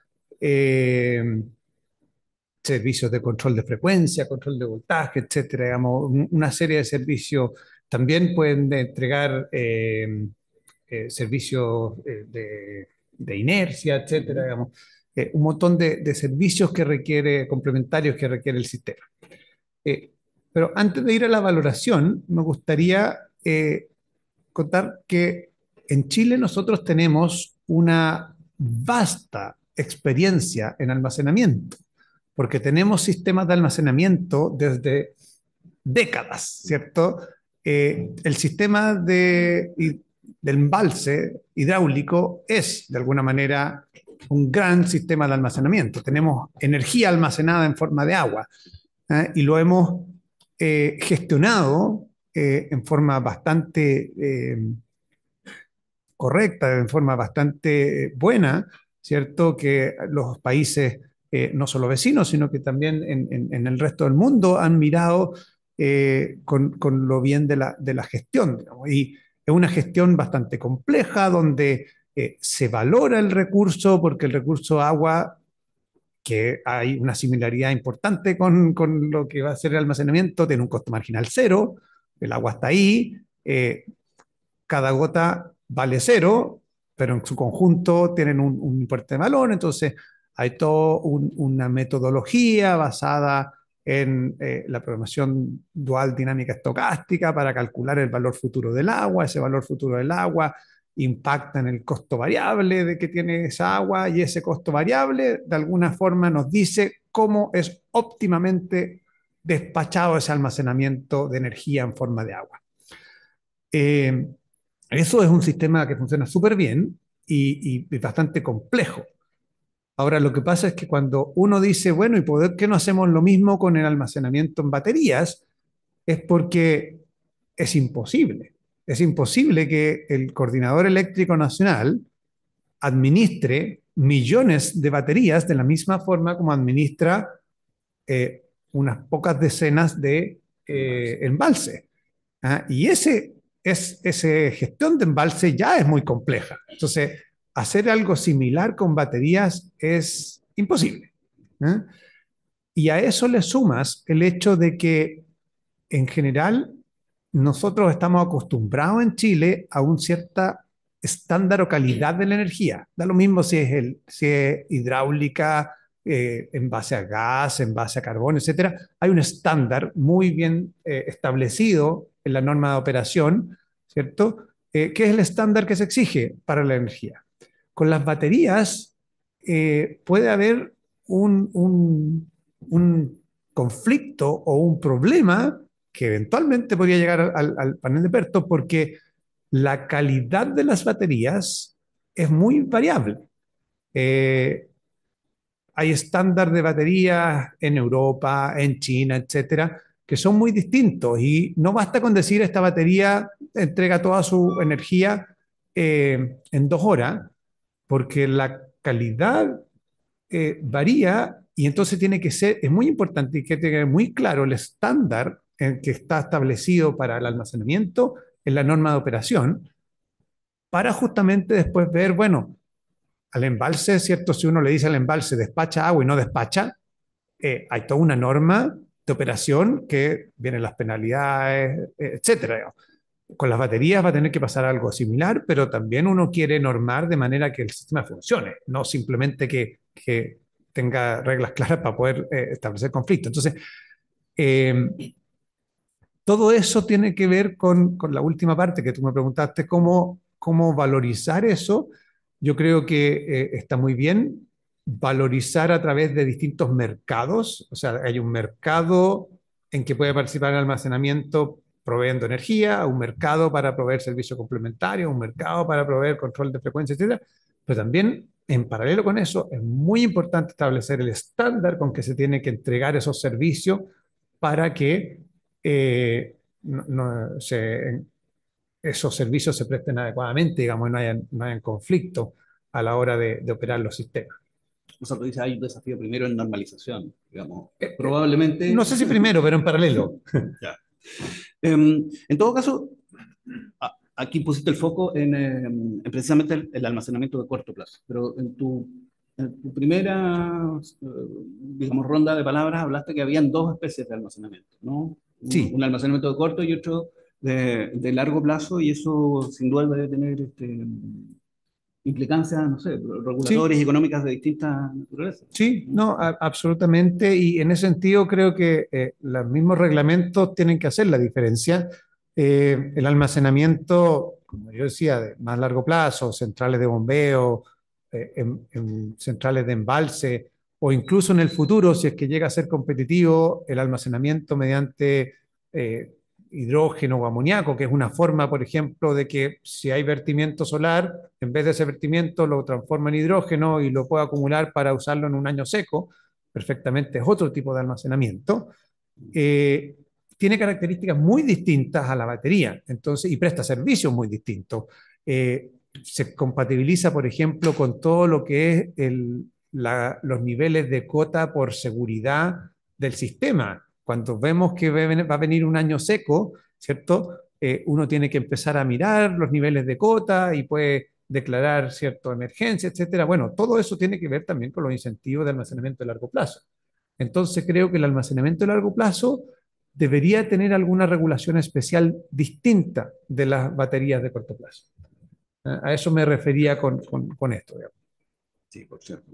servicios de control de frecuencia, control de voltaje, etcétera, digamos, una serie de servicios. También pueden entregar servicios de inercia, etcétera, digamos, un montón de servicios que requiere, complementarios que requiere el sistema. Pero antes de ir a la valoración, me gustaría contar que en Chile nosotros tenemos una vasta experiencia en almacenamiento, porque tenemos sistemas de almacenamiento desde décadas, ¿cierto? El sistema del embalse hidráulico es, de alguna manera, un gran sistema de almacenamiento. Tenemos energía almacenada en forma de agua, y lo hemos gestionado en forma bastante correcta, en forma bastante buena, ¿cierto? Que los países, no solo vecinos, sino que también en el resto del mundo han mirado con lo bien de la gestión, digamos. Y es una gestión bastante compleja donde se valora el recurso porque el recurso agua, que hay una similaridad importante con lo que va a ser el almacenamiento, tiene un costo marginal cero, el agua está ahí, cada gota vale cero, pero en su conjunto tienen un importe de valor, entonces hay toda una metodología basada en la programación dual dinámica estocástica para calcular el valor futuro del agua. Ese valor futuro del agua impacta en el costo variable de que tiene esa agua, y ese costo variable de alguna forma nos dice cómo es óptimamente despachado ese almacenamiento de energía en forma de agua. Eso es un sistema que funciona súper bien y bastante complejo. Ahora, lo que pasa es que cuando uno dice, bueno, ¿y por qué no hacemos lo mismo con el almacenamiento en baterías? Es porque es imposible. Es imposible que el Coordinador Eléctrico Nacional administre millones de baterías de la misma forma como administra unas pocas decenas de embalses. Y esa gestión de embalse ya es muy compleja. Entonces, hacer algo similar con baterías es imposible. Y a eso le sumas el hecho de que, en general, nosotros estamos acostumbrados en Chile a un cierto estándar o calidad de la energía. Da lo mismo si es hidráulica, en base a gas, en base a carbón, etcétera. Hay un estándar muy bien establecido en la norma de operación, ¿cierto? ¿Qué es el estándar que se exige para la energía? Con las baterías puede haber un conflicto o un problema que eventualmente podría llegar al panel de expertos, porque la calidad de las baterías es muy variable. Hay estándar de baterías en Europa, en China, etcétera, que son muy distintos, y no basta con decir esta batería entrega toda su energía en 2 horas, porque la calidad varía, y entonces es muy importante que tenga muy claro el estándar en que está establecido para el almacenamiento en la norma de operación, para justamente después ver, bueno, al embalse, ¿cierto? Si uno le dice al embalse despacha agua y no despacha, hay toda una norma de operación que vienen las penalidades, etcétera. Con las baterías va a tener que pasar algo similar, pero también uno quiere normar de manera que el sistema funcione, no simplemente que tenga reglas claras para poder establecer conflictos. Entonces, todo eso tiene que ver con la última parte que tú me preguntaste, cómo valorizar eso. Yo creo que está muy bien valorizar a través de distintos mercados. O sea, hay un mercado en que puede participar el almacenamiento proveyendo energía, un mercado para proveer servicios complementarios, un mercado para proveer control de frecuencia, etcétera. Pero también, en paralelo con eso, es muy importante establecer el estándar con que se tiene que entregar esos servicios para que esos servicios se presten adecuadamente, digamos, y no hayan conflicto a la hora de operar los sistemas. O sea, tú dices, hay un desafío primero en normalización, digamos. Probablemente... No sé si primero, pero en paralelo. Ya. En todo caso, aquí pusiste el foco en precisamente el almacenamiento de corto plazo, pero en tu primera, digamos, ronda de palabras hablaste que habían dos especies de almacenamiento, ¿no? Sí. Un almacenamiento de corto y otro de largo plazo, y eso sin duda debe tener implicancias, no sé, regulatorias y económicas de distintas naturalezas. Sí, no, absolutamente. Y en ese sentido creo que los mismos reglamentos tienen que hacer la diferencia. El almacenamiento, como yo decía, de más largo plazo, centrales de bombeo, en centrales de embalse, o incluso en el futuro, si es que llega a ser competitivo, el almacenamiento mediante hidrógeno o amoníaco, que es una forma, por ejemplo, de que si hay vertimiento solar, en vez de ese vertimiento lo transforma en hidrógeno y lo puede acumular para usarlo en un año seco, perfectamente es otro tipo de almacenamiento. Tiene características muy distintas a la batería, entonces, y presta servicios muy distintos. Se compatibiliza, por ejemplo, con todo lo que es los niveles de cota por seguridad del sistema. Cuando vemos que va a venir un año seco, ¿cierto? Uno tiene que empezar a mirar los niveles de cota y puede declarar cierta emergencia, etcétera. Bueno, todo eso tiene que ver también con los incentivos de almacenamiento de largo plazo. Entonces creo que el almacenamiento de largo plazo debería tener alguna regulación especial distinta de las baterías de corto plazo. A eso me refería con esto, digamos. Sí, por cierto.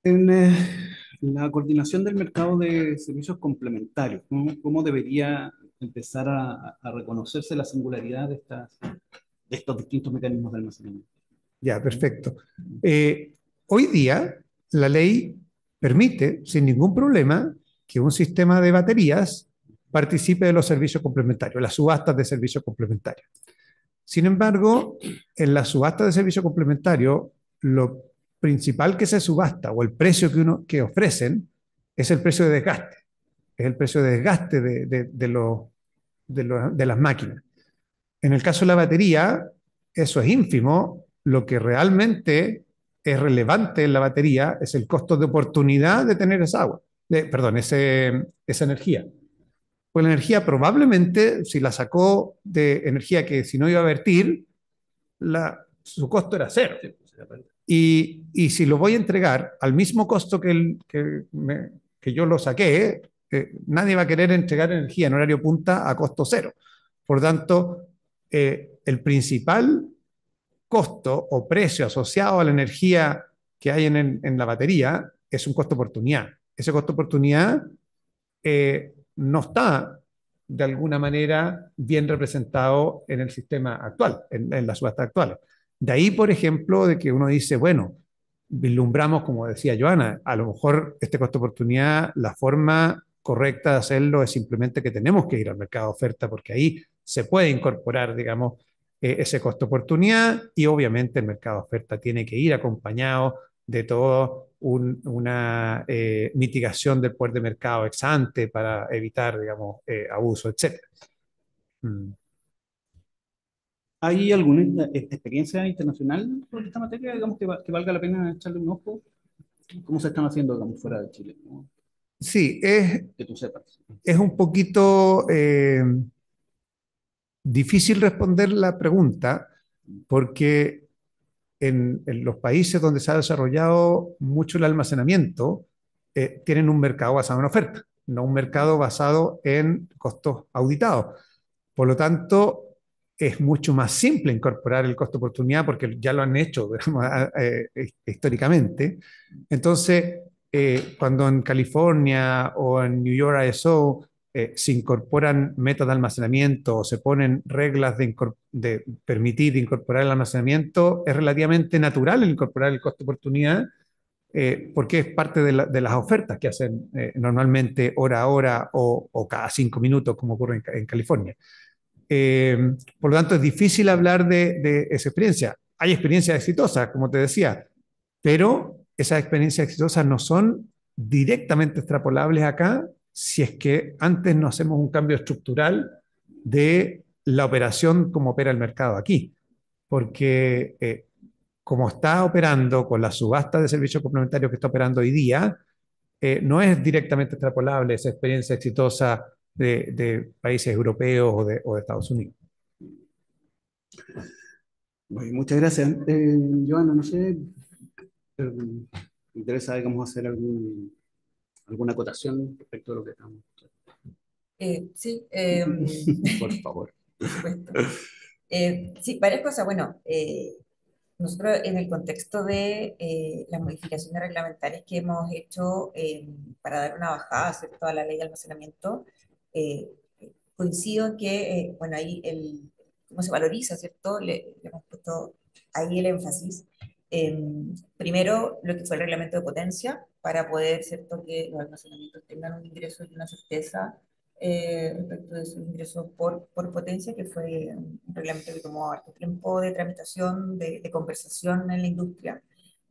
En la coordinación del mercado de servicios complementarios, ¿cómo debería empezar a reconocerse la singularidad de estos distintos mecanismos de almacenamiento? Ya, perfecto. Hoy día la ley permite sin ningún problema que un sistema de baterías participe de los servicios complementarios, las subastas de servicios complementarios. Sin embargo, en la subasta de servicio complementario, lo principal que se subasta o el precio que ofrecen es el precio de desgaste. Es el precio de desgaste de las máquinas. En el caso de la batería, eso es ínfimo. Lo que realmente es relevante en la batería es el costo de oportunidad de tener esa agua, esa energía. Pues la energía probablemente, si la sacó de energía que si no iba a vertir, su costo era cero. Y si lo voy a entregar al mismo costo que yo lo saqué, nadie va a querer entregar energía en horario punta a costo cero. Por tanto, el principal costo o precio asociado a la energía que hay en la batería es un costo oportunidad. Ese costo oportunidad no está de alguna manera bien representado en el sistema actual, en las subastas actuales. De ahí, por ejemplo, de que uno dice, bueno, vislumbramos, como decía Joana, a lo mejor este costo oportunidad, la forma correcta de hacerlo es simplemente que tenemos que ir al mercado de oferta, porque ahí se puede incorporar, digamos, ese costo oportunidad, y obviamente el mercado de oferta tiene que ir acompañado de toda una mitigación del poder de mercado ex ante para evitar, digamos, abuso, etc. ¿Hay alguna experiencia internacional sobre esta materia, digamos, que valga la pena echarle un ojo? ¿Cómo se están haciendo, digamos, fuera de Chile, ¿no? Sí, Que tú sepas. es un poquito difícil responder la pregunta, porque en los países donde se ha desarrollado mucho el almacenamiento, tienen un mercado basado en oferta, no un mercado basado en costos auditados. Por lo tanto, es mucho más simple incorporar el costo de oportunidad porque ya lo han hecho, digamos, históricamente. Entonces, cuando en California o en New York ISO se incorporan metas de almacenamiento o se ponen reglas de permitir incorporar el almacenamiento, es relativamente natural el incorporar el costo de oportunidad porque es parte de las ofertas que hacen normalmente hora a hora o cada 5 minutos, como ocurre en California. Por lo tanto, es difícil hablar de esa experiencia. Hay experiencias exitosas, como te decía, pero esas experiencias exitosas no son directamente extrapolables acá si es que antes no hacemos un cambio estructural de la operación como opera el mercado aquí. Porque como está operando con la subasta de servicios complementarios que está operando hoy día, no es directamente extrapolable esa experiencia exitosa de países europeos o de Estados Unidos. Bueno, muchas gracias. Joana, no sé, me interesa, digamos, hacer alguna acotación respecto a lo que estamos. Sí, Por favor. por supuesto. Sí, varias cosas. Bueno, nosotros en el contexto de las modificaciones reglamentarias que hemos hecho para dar una bajada, ¿cierto?, a la ley de almacenamiento, eh, coincido en que, bueno, ahí cómo se valoriza, ¿cierto? Le hemos puesto ahí el énfasis. Primero, lo que fue el reglamento de potencia, para poder, ¿cierto?, que los almacenamientos tengan un ingreso y una certeza respecto de sus ingresos por potencia, que fue un reglamento que tomó harto tiempo de tramitación, de conversación en la industria,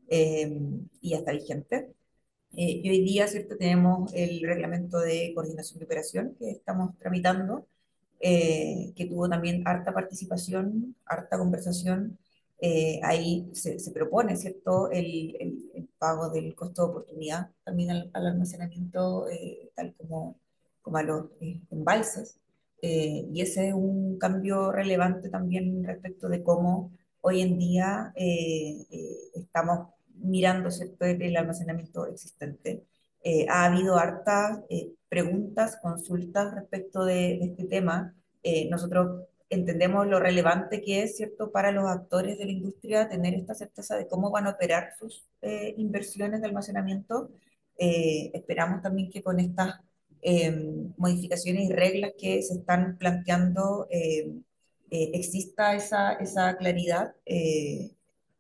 y ya está vigente. Y hoy día, ¿cierto?, tenemos el reglamento de coordinación de operación que estamos tramitando, que tuvo también harta participación, harta conversación. Ahí se propone, ¿cierto?, el pago del costo de oportunidad también al almacenamiento, tal como a los embalses. Y ese es un cambio relevante también respecto de cómo hoy en día estamos mirando, ¿cierto?, el almacenamiento existente. Ha habido hartas preguntas, consultas respecto de este tema. Nosotros entendemos lo relevante que es, ¿cierto?, para los actores de la industria tener esta certeza de cómo van a operar sus inversiones de almacenamiento. Esperamos también que con estas modificaciones y reglas que se están planteando exista esa claridad,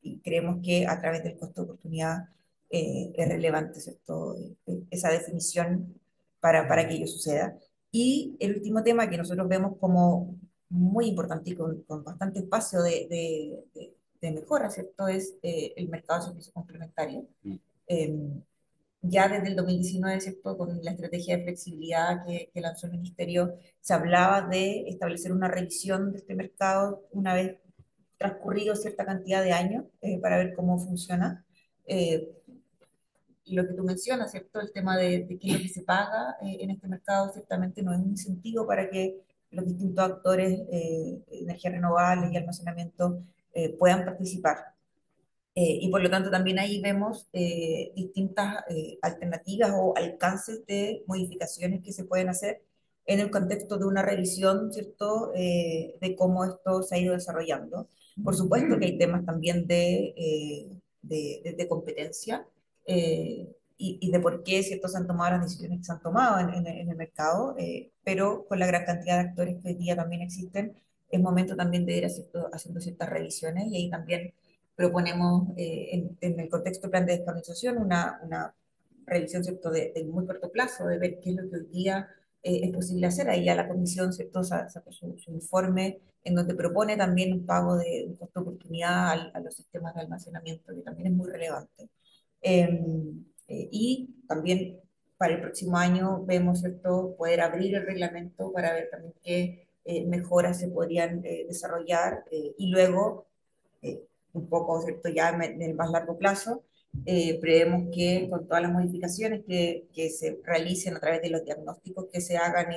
y creemos que a través del costo de oportunidad es relevante, ¿cierto?, esa definición para que ello suceda. Y el último tema que nosotros vemos como muy importante y con bastante espacio de mejora, ¿cierto?, es el mercado de servicios complementarios. Ya desde el 2019, ¿cierto?, con la estrategia de flexibilidad que lanzó el Ministerio, se hablaba de establecer una revisión de este mercado una vez transcurrido cierta cantidad de años para ver cómo funciona. Eh, y lo que tú mencionas, ¿cierto? El tema de qué es lo que se paga en este mercado, ciertamente no es un incentivo para que los distintos actores, energías renovables y almacenamiento, puedan participar. Y por lo tanto también ahí vemos distintas alternativas o alcances de modificaciones que se pueden hacer en el contexto de una revisión, ¿cierto?, de cómo esto se ha ido desarrollando. Por supuesto que hay temas también de competencia, y de por qué, ¿cierto?, se han tomado las decisiones que se han tomado en el mercado, pero con la gran cantidad de actores que hoy día también existen, es momento también de ir haciendo ciertas revisiones, y ahí también proponemos en el contexto del plan de descarbonización una revisión, ¿cierto?, de muy corto plazo, de ver qué es lo que hoy día es posible hacer. Ahí ya la comisión, ¿cierto?, sacó su informe en donde propone también un pago de un costo de oportunidad a los sistemas de almacenamiento, que también es muy relevante. Y también para el próximo año vemos, ¿cierto?, poder abrir el reglamento para ver también qué mejoras se podrían desarrollar, y luego eh, un poco, ¿cierto?, ya en el más largo plazo, prevemos que con todas las modificaciones que se realicen a través de los diagnósticos que se hagan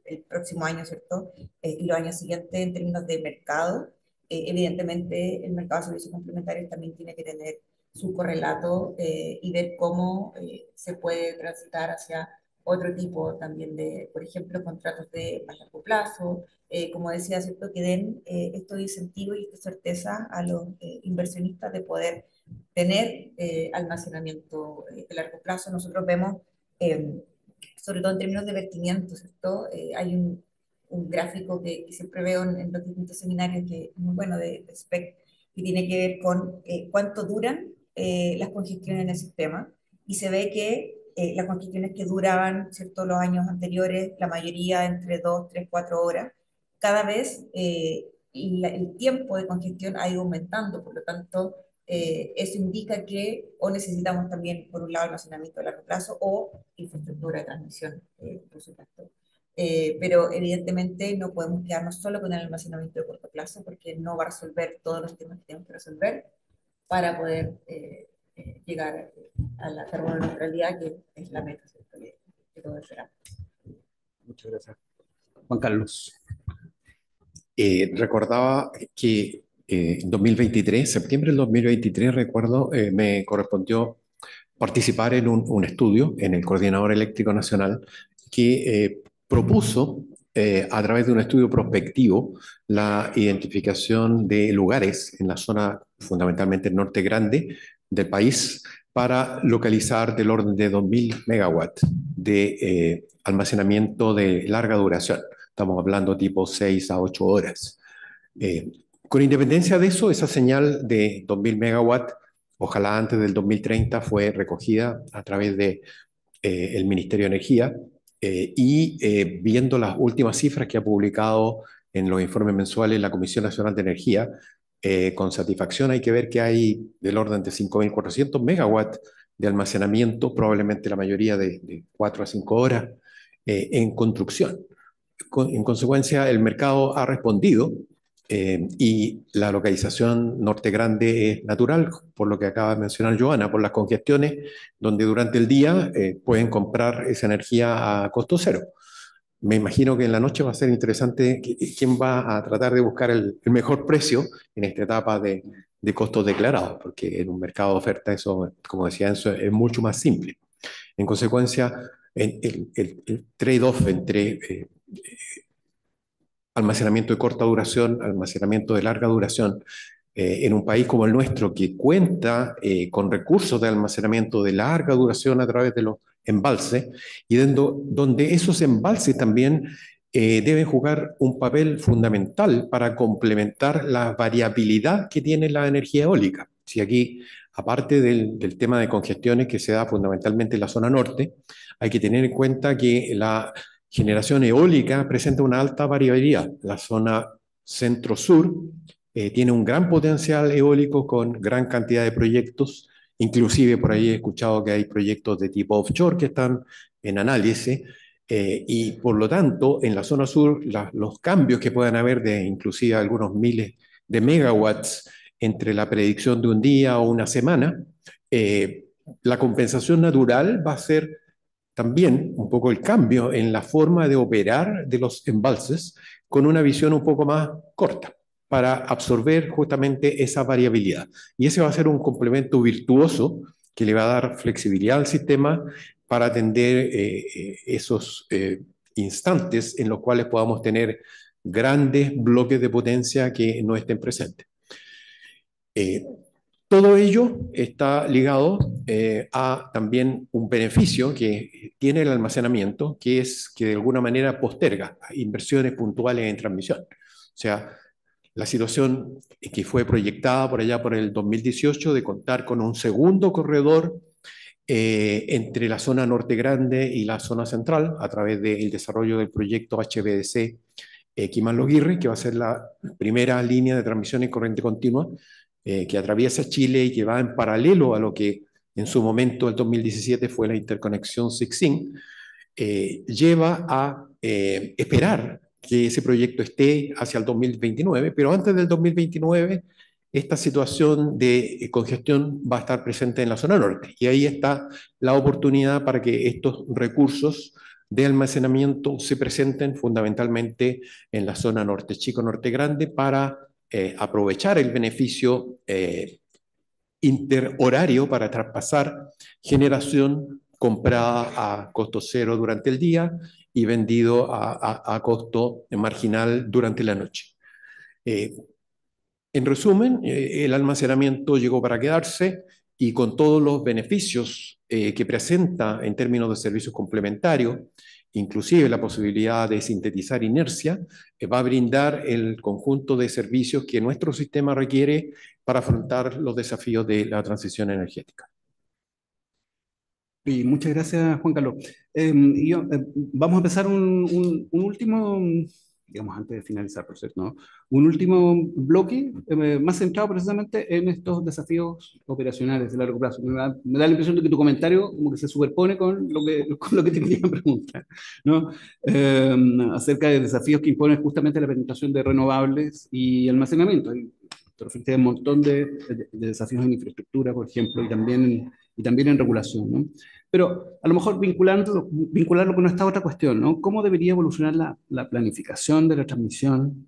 el próximo año, ¿cierto?, y los años siguientes en términos de mercado, evidentemente el mercado de servicios complementarios también tiene que tener su correlato, y ver cómo se puede transitar hacia otro tipo también de, por ejemplo, contratos de más largo plazo, como decía, ¿cierto? Que den estos incentivos y esta certeza a los inversionistas de poder tener almacenamiento de largo plazo. Nosotros vemos, sobre todo en términos de vertimiento, ¿cierto? Hay un gráfico que siempre veo en los distintos seminarios que es muy bueno de SPEC, que tiene que ver con cuánto duran las congestiones en el sistema, y se ve que las congestiones que duraban, ¿cierto?, los años anteriores, la mayoría entre 2, 3, 4 horas, cada vez el tiempo de congestión ha ido aumentando, por lo tanto, eso indica que o necesitamos también, por un lado, almacenamiento a largo plazo o infraestructura de transmisión, por supuesto. Pero evidentemente no podemos quedarnos solo con el almacenamiento de corto plazo porque no va a resolver todos los temas que tenemos que resolver para poder llegar a la carbono neutralidad, que es la meta, ¿cierto?, que todos esperamos. Muchas gracias. Juan Carlos. Recordaba que en 2023, septiembre del 2023, recuerdo, me correspondió participar en un estudio en el Coordinador Eléctrico Nacional que propuso, a través de un estudio prospectivo, la identificación de lugares en la zona, fundamentalmente el norte grande del país, para localizar del orden de 2.000 megawatts de almacenamiento de larga duración. Estamos hablando tipo 6 a 8 horas. Con independencia de eso, esa señal de 2.000 megawatts, ojalá antes del 2030, fue recogida a través de el Ministerio de Energía viendo las últimas cifras que ha publicado en los informes mensuales la Comisión Nacional de Energía, con satisfacción hay que ver que hay del orden de 5.400 megawatts de almacenamiento, probablemente la mayoría de 4 a 5 horas, en construcción. En consecuencia, el mercado ha respondido y la localización norte grande es natural, por lo que acaba de mencionar Joana, por las congestiones, donde durante el día pueden comprar esa energía a costo cero. Me imagino que en la noche va a ser interesante quién va a tratar de buscar el mejor precio en esta etapa de costos declarados, porque en un mercado de oferta eso, como decía Enzo, es mucho más simple. En consecuencia, el trade-off entre almacenamiento de corta duración, almacenamiento de larga duración, en un país como el nuestro, que cuenta con recursos de almacenamiento de larga duración a través de los embalses, y donde esos embalses también deben jugar un papel fundamental para complementar la variabilidad que tiene la energía eólica. Si aquí, aparte del tema de congestiones que se da fundamentalmente en la zona norte, hay que tener en cuenta que la generación eólica presenta una alta variabilidad. La zona centro-sur tiene un gran potencial eólico con gran cantidad de proyectos. Inclusive por ahí he escuchado que hay proyectos de tipo offshore que están en análisis. Y por lo tanto, en la zona sur, los cambios que puedan haber de inclusive algunos miles de megawatts entre la predicción de un día o una semana, la compensación natural va a ser también un poco el cambio en la forma de operar de los embalses con una visión un poco más corta para absorber justamente esa variabilidad. Y ese va a ser un complemento virtuoso que le va a dar flexibilidad al sistema para atender esos instantes en los cuales podamos tener grandes bloques de potencia que no estén presentes. Todo ello está ligado a también un beneficio que tiene el almacenamiento, que es que de alguna manera posterga inversiones puntuales en transmisión. O sea, la situación que fue proyectada por allá por el 2018 de contar con un segundo corredor entre la zona norte grande y la zona central a través del desarrollo del proyecto HVDC Quimanloguirre, que va a ser la primera línea de transmisión en corriente continua que atraviesa Chile y que va en paralelo a lo que en su momento, el 2017, fue la interconexión SIGSIN, lleva a esperar que ese proyecto esté hacia el 2029, pero antes del 2029 esta situación de congestión va a estar presente en la zona norte, y ahí está la oportunidad para que estos recursos de almacenamiento se presenten fundamentalmente en la zona norte chico, norte grande, para aprovechar el beneficio interhorario para traspasar generación comprada a costo cero durante el día y vendido a costo marginal durante la noche. En resumen, el almacenamiento llegó para quedarse y con todos los beneficios que presenta en términos de servicios complementarios, inclusive la posibilidad de sintetizar inercia, va a brindar el conjunto de servicios que nuestro sistema requiere para afrontar los desafíos de la transición energética. Y muchas gracias, Juan Carlos. Vamos a empezar un último, digamos, antes de finalizar, por cierto, ¿no? Un último bloque más centrado precisamente en estos desafíos operacionales de largo plazo. Me da la impresión de que tu comentario como que se superpone con lo que te quería preguntar, ¿no? Acerca de desafíos que imponen justamente la penetración de renovables y almacenamiento. Te referiste a un montón de desafíos en infraestructura, por ejemplo, y también en regulación, ¿no? Pero a lo mejor vincularlo con esta otra cuestión, ¿no? ¿Cómo debería evolucionar la planificación de la transmisión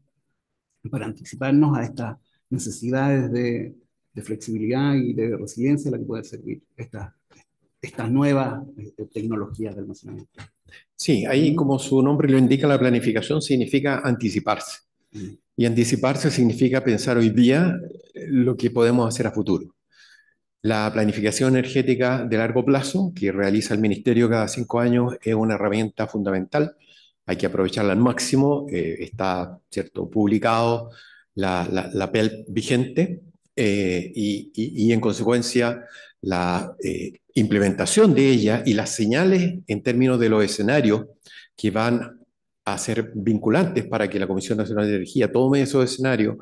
para anticiparnos a estas necesidades de flexibilidad y de resiliencia a la que pueden servir estas nuevas tecnologías de almacenamiento? Sí, ahí como su nombre lo indica, la planificación significa anticiparse. Y anticiparse significa pensar hoy día lo que podemos hacer a futuro. La planificación energética de largo plazo que realiza el Ministerio cada 5 años es una herramienta fundamental. Hay que aprovecharla al máximo. Está, ¿cierto?, publicado la PELP vigente y en consecuencia la implementación de ella y las señales en términos de los escenarios que van a ser vinculantes para que la Comisión Nacional de Energía tome esos escenarios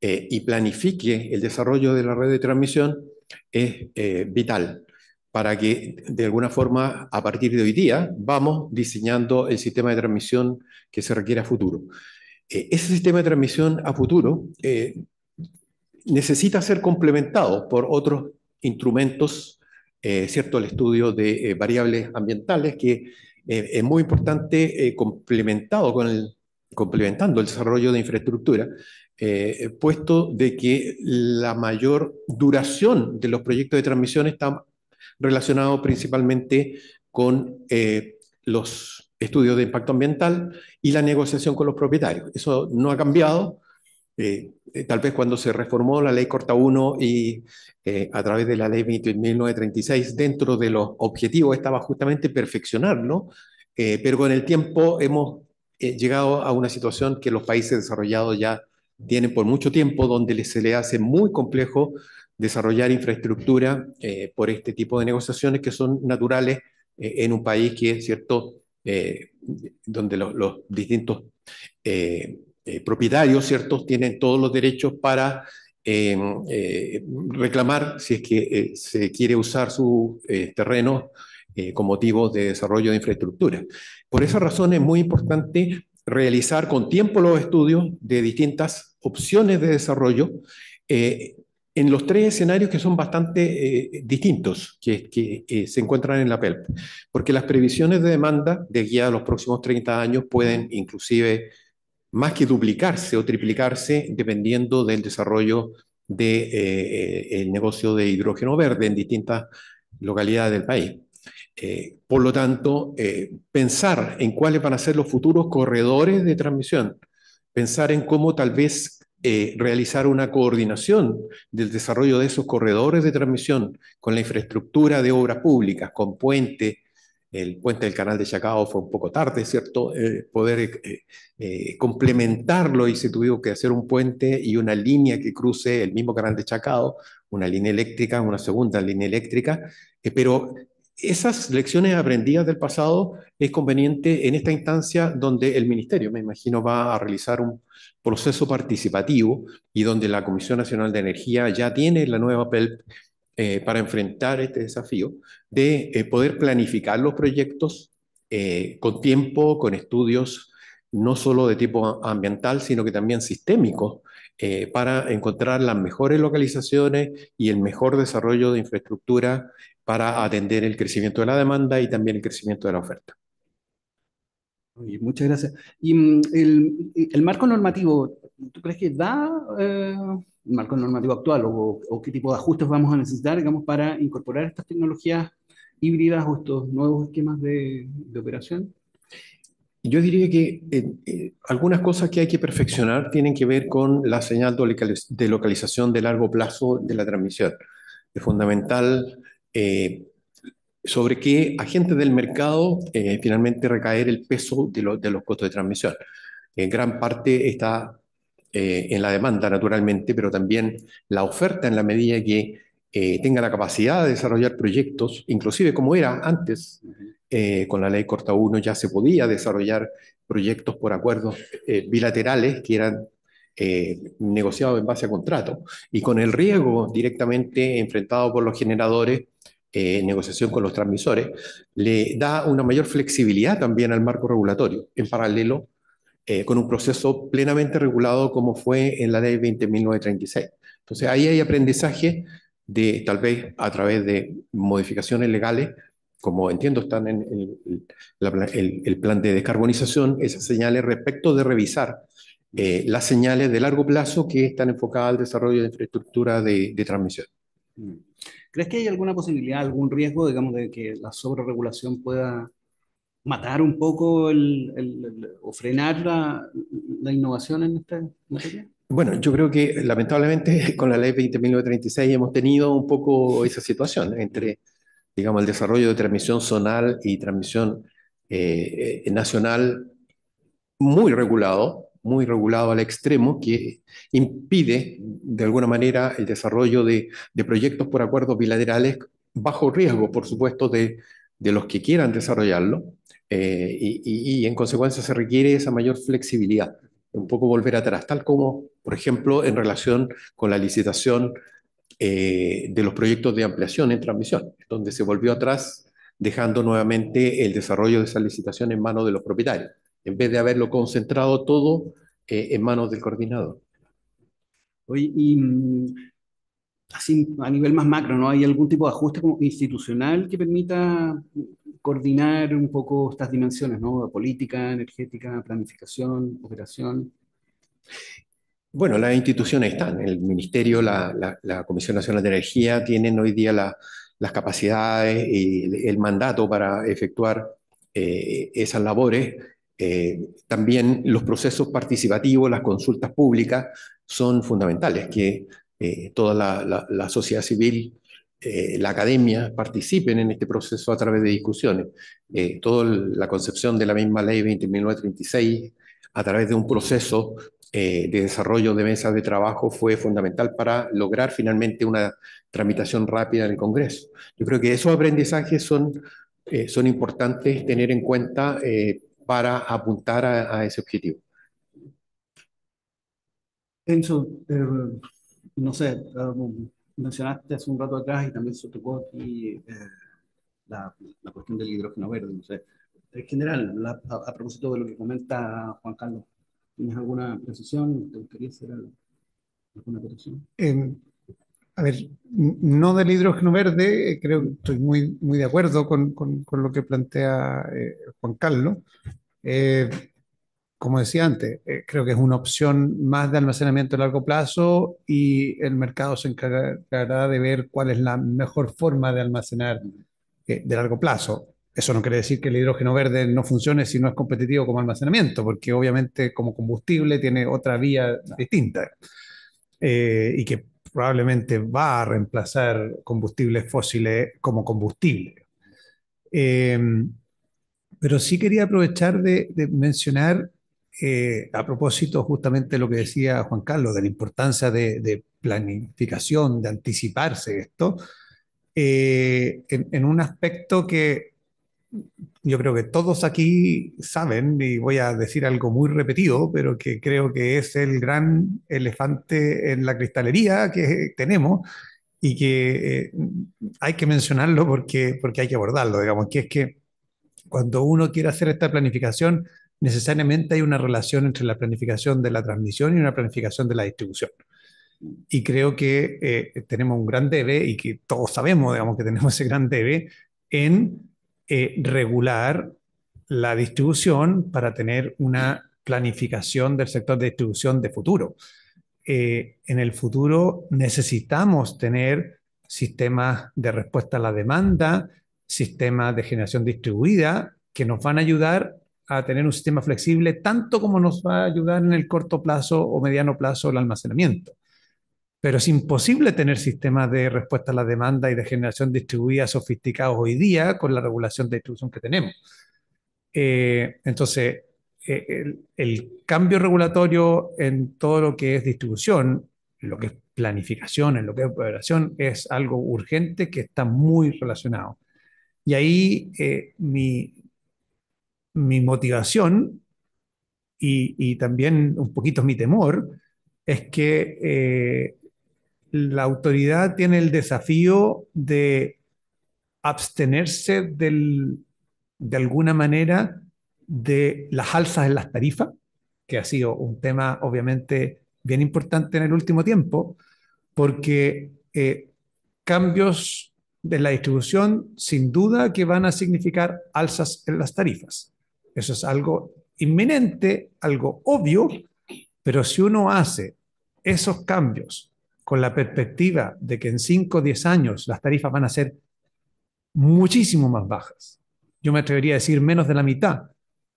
y planifique el desarrollo de la red de transmisión es vital para que de alguna forma a partir de hoy día vamos diseñando el sistema de transmisión que se requiere a futuro. Ese sistema de transmisión a futuro necesita ser complementado por otros instrumentos, ¿cierto? El estudio de variables ambientales que es muy importante complementando el desarrollo de infraestructura, puesto de que la mayor duración de los proyectos de transmisión está relacionado principalmente con los estudios de impacto ambiental y la negociación con los propietarios. Eso no ha cambiado. Tal vez cuando se reformó la ley Corta 1 y a través de la ley 20.936, dentro de los objetivos estaba justamente perfeccionarlo, pero con el tiempo hemos llegado a una situación que los países desarrollados ya tienen por mucho tiempo, donde se les hace muy complejo desarrollar infraestructura por este tipo de negociaciones que son naturales en un país que es cierto, donde los distintos propietarios, ¿cierto?, tienen todos los derechos para reclamar si es que se quiere usar su terreno con motivos de desarrollo de infraestructura. Por esa razón es muy importante realizar con tiempo los estudios de distintas opciones de desarrollo en los 3 escenarios que son bastante distintos que se encuentran en la PELP, porque las previsiones de demanda de aquí a los próximos 30 años pueden inclusive más que duplicarse o triplicarse dependiendo del desarrollo del negocio de hidrógeno verde en distintas localidades del país. Por lo tanto, pensar en cuáles van a ser los futuros corredores de transmisión, pensar en cómo tal vez realizar una coordinación del desarrollo de esos corredores de transmisión con la infraestructura de obras públicas, con puentes. El puente del Canal de Chacao fue un poco tarde, ¿cierto? Poder complementarlo y se tuvo que hacer un puente y una línea que cruce el mismo Canal de Chacao, una línea eléctrica, una segunda línea eléctrica, pero esas lecciones aprendidas del pasado es conveniente en esta instancia donde el Ministerio, me imagino, va a realizar un proceso participativo y donde la Comisión Nacional de Energía ya tiene la nueva PELP para enfrentar este desafío de poder planificar los proyectos con tiempo, con estudios no solo de tipo ambiental, sino que también sistémicos, para encontrar las mejores localizaciones y el mejor desarrollo de infraestructura para atender el crecimiento de la demanda y también el crecimiento de la oferta. Muchas gracias. ¿Y el marco normativo, tú crees que da el marco normativo actual o qué tipo de ajustes vamos a necesitar, digamos, para incorporar estas tecnologías híbridas o estos nuevos esquemas de operación? Yo diría que algunas cosas que hay que perfeccionar tienen que ver con la señal de localización de largo plazo de la transmisión. Es fundamental sobre qué agentes del mercado finalmente recaer el peso de los costos de transmisión. En gran parte está en la demanda, naturalmente, pero también la oferta en la medida que tenga la capacidad de desarrollar proyectos, inclusive como era antes, con la ley Corta 1 ya se podía desarrollar proyectos por acuerdos bilaterales que eran negociados en base a contrato, y con el riesgo directamente enfrentado por los generadores, en negociación con los transmisores, le da una mayor flexibilidad también al marco regulatorio, en paralelo con un proceso plenamente regulado como fue en la ley 20.936. Entonces ahí hay aprendizaje de tal vez a través de modificaciones legales, como entiendo están en el plan de descarbonización, esas señales respecto de revisar las señales de largo plazo que están enfocadas al desarrollo de infraestructura de transmisión. ¿Crees que hay alguna posibilidad, algún riesgo, digamos, de que la sobreregulación pueda matar un poco o frenar la innovación en esta materia? Bueno, yo creo que lamentablemente con la ley 20.936 hemos tenido un poco esa situación entre, digamos, el desarrollo de transmisión zonal y transmisión nacional muy regulado al extremo, que impide de alguna manera el desarrollo de proyectos por acuerdos bilaterales bajo riesgo, por supuesto, de los que quieran desarrollarlo, y en consecuencia se requiere esa mayor flexibilidad, un poco volver atrás, tal como, por ejemplo, en relación con la licitación de los proyectos de ampliación en transmisión, donde se volvió atrás dejando nuevamente el desarrollo de esa licitación en manos de los propietarios, en vez de haberlo concentrado todo en manos del coordinador. Oye, y así a nivel más macro, ¿no? ¿Hay algún tipo de ajuste como institucional que permita coordinar un poco estas dimensiones, ¿no? Política, energética, planificación, operación? Bueno, las instituciones están, el Ministerio, la Comisión Nacional de Energía tienen hoy día las capacidades y el mandato para efectuar esas labores. También los procesos participativos, las consultas públicas son fundamentales, que toda la sociedad civil, la academia participen en este proceso a través de discusiones. Toda la concepción de la misma ley 20.936 a través de un proceso de desarrollo de mesas de trabajo fue fundamental para lograr finalmente una tramitación rápida en el Congreso. Yo creo que esos aprendizajes son importantes tener en cuenta para apuntar a ese objetivo. Enzo, no sé, mencionaste hace un rato atrás y también se tocó aquí la cuestión del hidrógeno verde, no sé. En general, a propósito de lo que comenta Juan Carlos, ¿tienes alguna precisión? ¿Te gustaría hacer alguna precisión? A ver, no del hidrógeno verde, creo que estoy muy de acuerdo con lo que plantea Juan Carlos. Como decía antes, creo que es una opción más de almacenamiento a largo plazo y el mercado se encargará de ver cuál es la mejor forma de almacenar de largo plazo. Eso no quiere decir que el hidrógeno verde no funcione si no es competitivo como almacenamiento, porque obviamente como combustible tiene otra vía distinta y que probablemente va a reemplazar combustibles fósiles como combustible. Eh, pero sí quería aprovechar de mencionar, a propósito justamente de lo que decía Juan Carlos, de la importancia de planificación, de anticiparse esto, en un aspecto que yo creo que todos aquí saben, y voy a decir algo muy repetido, pero que creo que es el gran elefante en la cristalería que tenemos y que hay que mencionarlo porque hay que abordarlo, digamos, que es que cuando uno quiere hacer esta planificación, necesariamente hay una relación entre la planificación de la transmisión y una planificación de la distribución. Y creo que tenemos un gran debe, y que todos sabemos, digamos, que tenemos ese gran debe, en regular la distribución para tener una planificación del sector de distribución de futuro. En el futuro necesitamos tener sistemas de respuesta a la demanda, sistemas de generación distribuida que nos van a ayudar a tener un sistema flexible, tanto como nos va a ayudar en el corto plazo o mediano plazo el almacenamiento. Pero es imposible tener sistemas de respuesta a la demanda y de generación distribuida sofisticados hoy día con la regulación de distribución que tenemos. Entonces, el cambio regulatorio en todo lo que es distribución, en lo que es planificación, en lo que es operación, es algo urgente que está muy relacionado. Y ahí mi motivación y también un poquito mi temor es que la autoridad tiene el desafío de abstenerse de alguna manera de las alzas en las tarifas, que ha sido un tema obviamente bien importante en el último tiempo, porque cambios de la distribución sin duda que van a significar alzas en las tarifas. Eso es algo inminente, algo obvio, pero si uno hace esos cambios con la perspectiva de que en 5 o 10 años las tarifas van a ser muchísimo más bajas, yo me atrevería a decir menos de la mitad,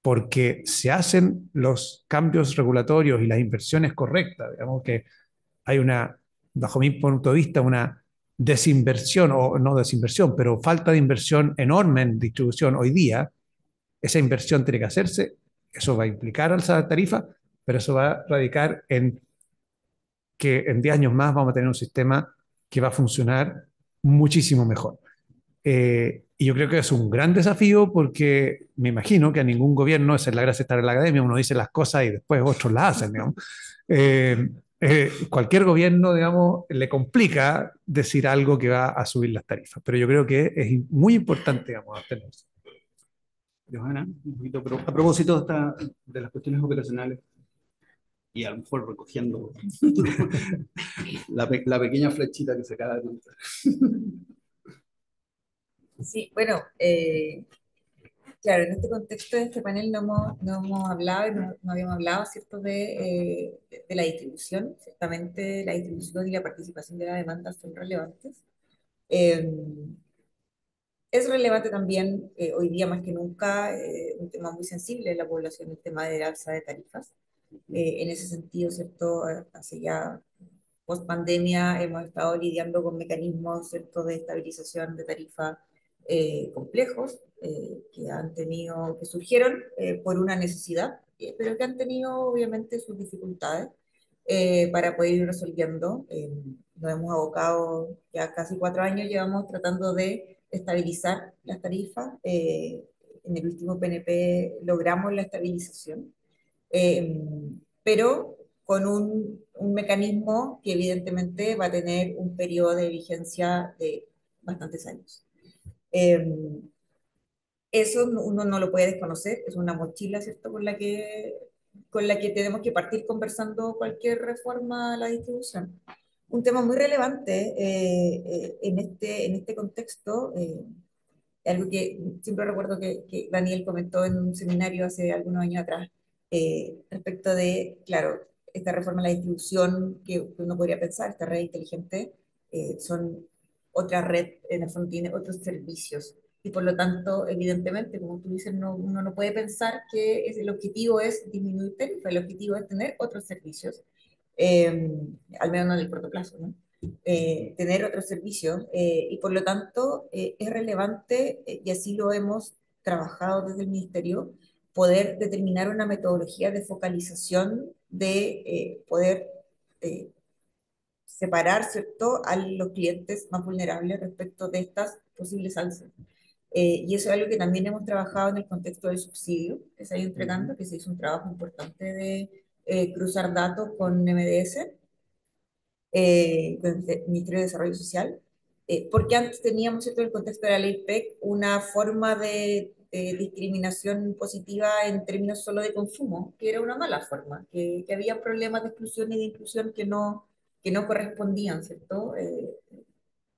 porque se hacen los cambios regulatorios y las inversiones correctas, digamos que hay una, bajo mi punto de vista, una desinversión, o no desinversión, pero falta de inversión enorme en distribución hoy día. Esa inversión tiene que hacerse, eso va a implicar alza de tarifa, pero eso va a radicar en que en 10 años más vamos a tener un sistema que va a funcionar muchísimo mejor. Y yo creo que es un gran desafío porque me imagino que a ningún gobierno, esa es la gracia de estar en la academia, uno dice las cosas y después otros las hacen, digamos. Cualquier gobierno, digamos, le complica decir algo que va a subir las tarifas, pero yo creo que es muy importante, digamos, abstenerse. Johanna, un poquito, pero a propósito de las cuestiones operacionales, y a lo mejor recogiendo la pequeña flechita que se acaba de contar. Sí, bueno, claro, en este contexto de este panel no hemos hablado, y no habíamos hablado, ¿cierto?, de la distribución. Ciertamente la distribución y la participación de la demanda son relevantes. Eh, es relevante también, hoy día más que nunca, un tema muy sensible de la población, el tema de la alza de tarifas. En ese sentido, ¿cierto?, hace ya post pandemia hemos estado lidiando con mecanismos, ¿cierto?, de estabilización de tarifas complejos, que surgieron por una necesidad, pero que han tenido obviamente sus dificultades para poder ir resolviendo. Nos hemos abocado ya casi 4 años, llevamos tratando de estabilizar las tarifas. En el último PNP logramos la estabilización, eh, pero con un mecanismo que evidentemente va a tener un periodo de vigencia de bastantes años. Eso uno no lo puede desconocer, es una mochila, ¿cierto?, con la que tenemos que partir conversando cualquier reforma a la distribución. Un tema muy relevante en este contexto, algo que siempre recuerdo que Daniel comentó en un seminario hace algunos años atrás, respecto de, claro, esta reforma a la distribución que uno podría pensar, esta red inteligente, son otra red, en el fondo tiene otros servicios. Y por lo tanto, evidentemente, como tú dices, uno no puede pensar que el objetivo es disminuir tarifa, el objetivo es tener otros servicios, al menos no en el corto plazo, ¿no? Tener otros servicios y por lo tanto es relevante, y así lo hemos trabajado desde el Ministerio, poder determinar una metodología de focalización de poder eh, separar, ¿cierto?, a los clientes más vulnerables respecto de estas posibles alzas. Y eso es algo que también hemos trabajado en el contexto del subsidio que se ha ido entregando, que se hizo un trabajo importante de cruzar datos con MDS, con el Ministerio de Desarrollo Social, porque antes teníamos, ¿cierto?, en el contexto de la ley PEC, una forma de discriminación positiva en términos solo de consumo, que era una mala forma, que había problemas de exclusión y de inclusión que no correspondían, ¿cierto?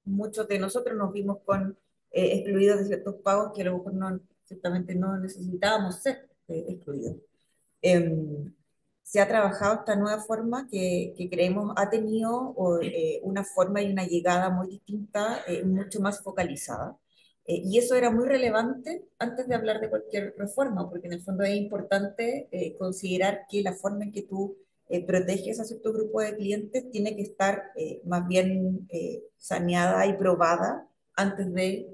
Muchos de nosotros nos vimos con excluidos de ciertos pagos que a lo mejor ciertamente no necesitábamos ser excluidos. Se ha trabajado esta nueva forma que creemos ha tenido una forma y una llegada muy distinta, mucho más focalizada. Y eso era muy relevante antes de hablar de cualquier reforma, porque en el fondo es importante considerar que la forma en que tú proteges a cierto grupo de clientes tiene que estar más bien saneada y probada antes de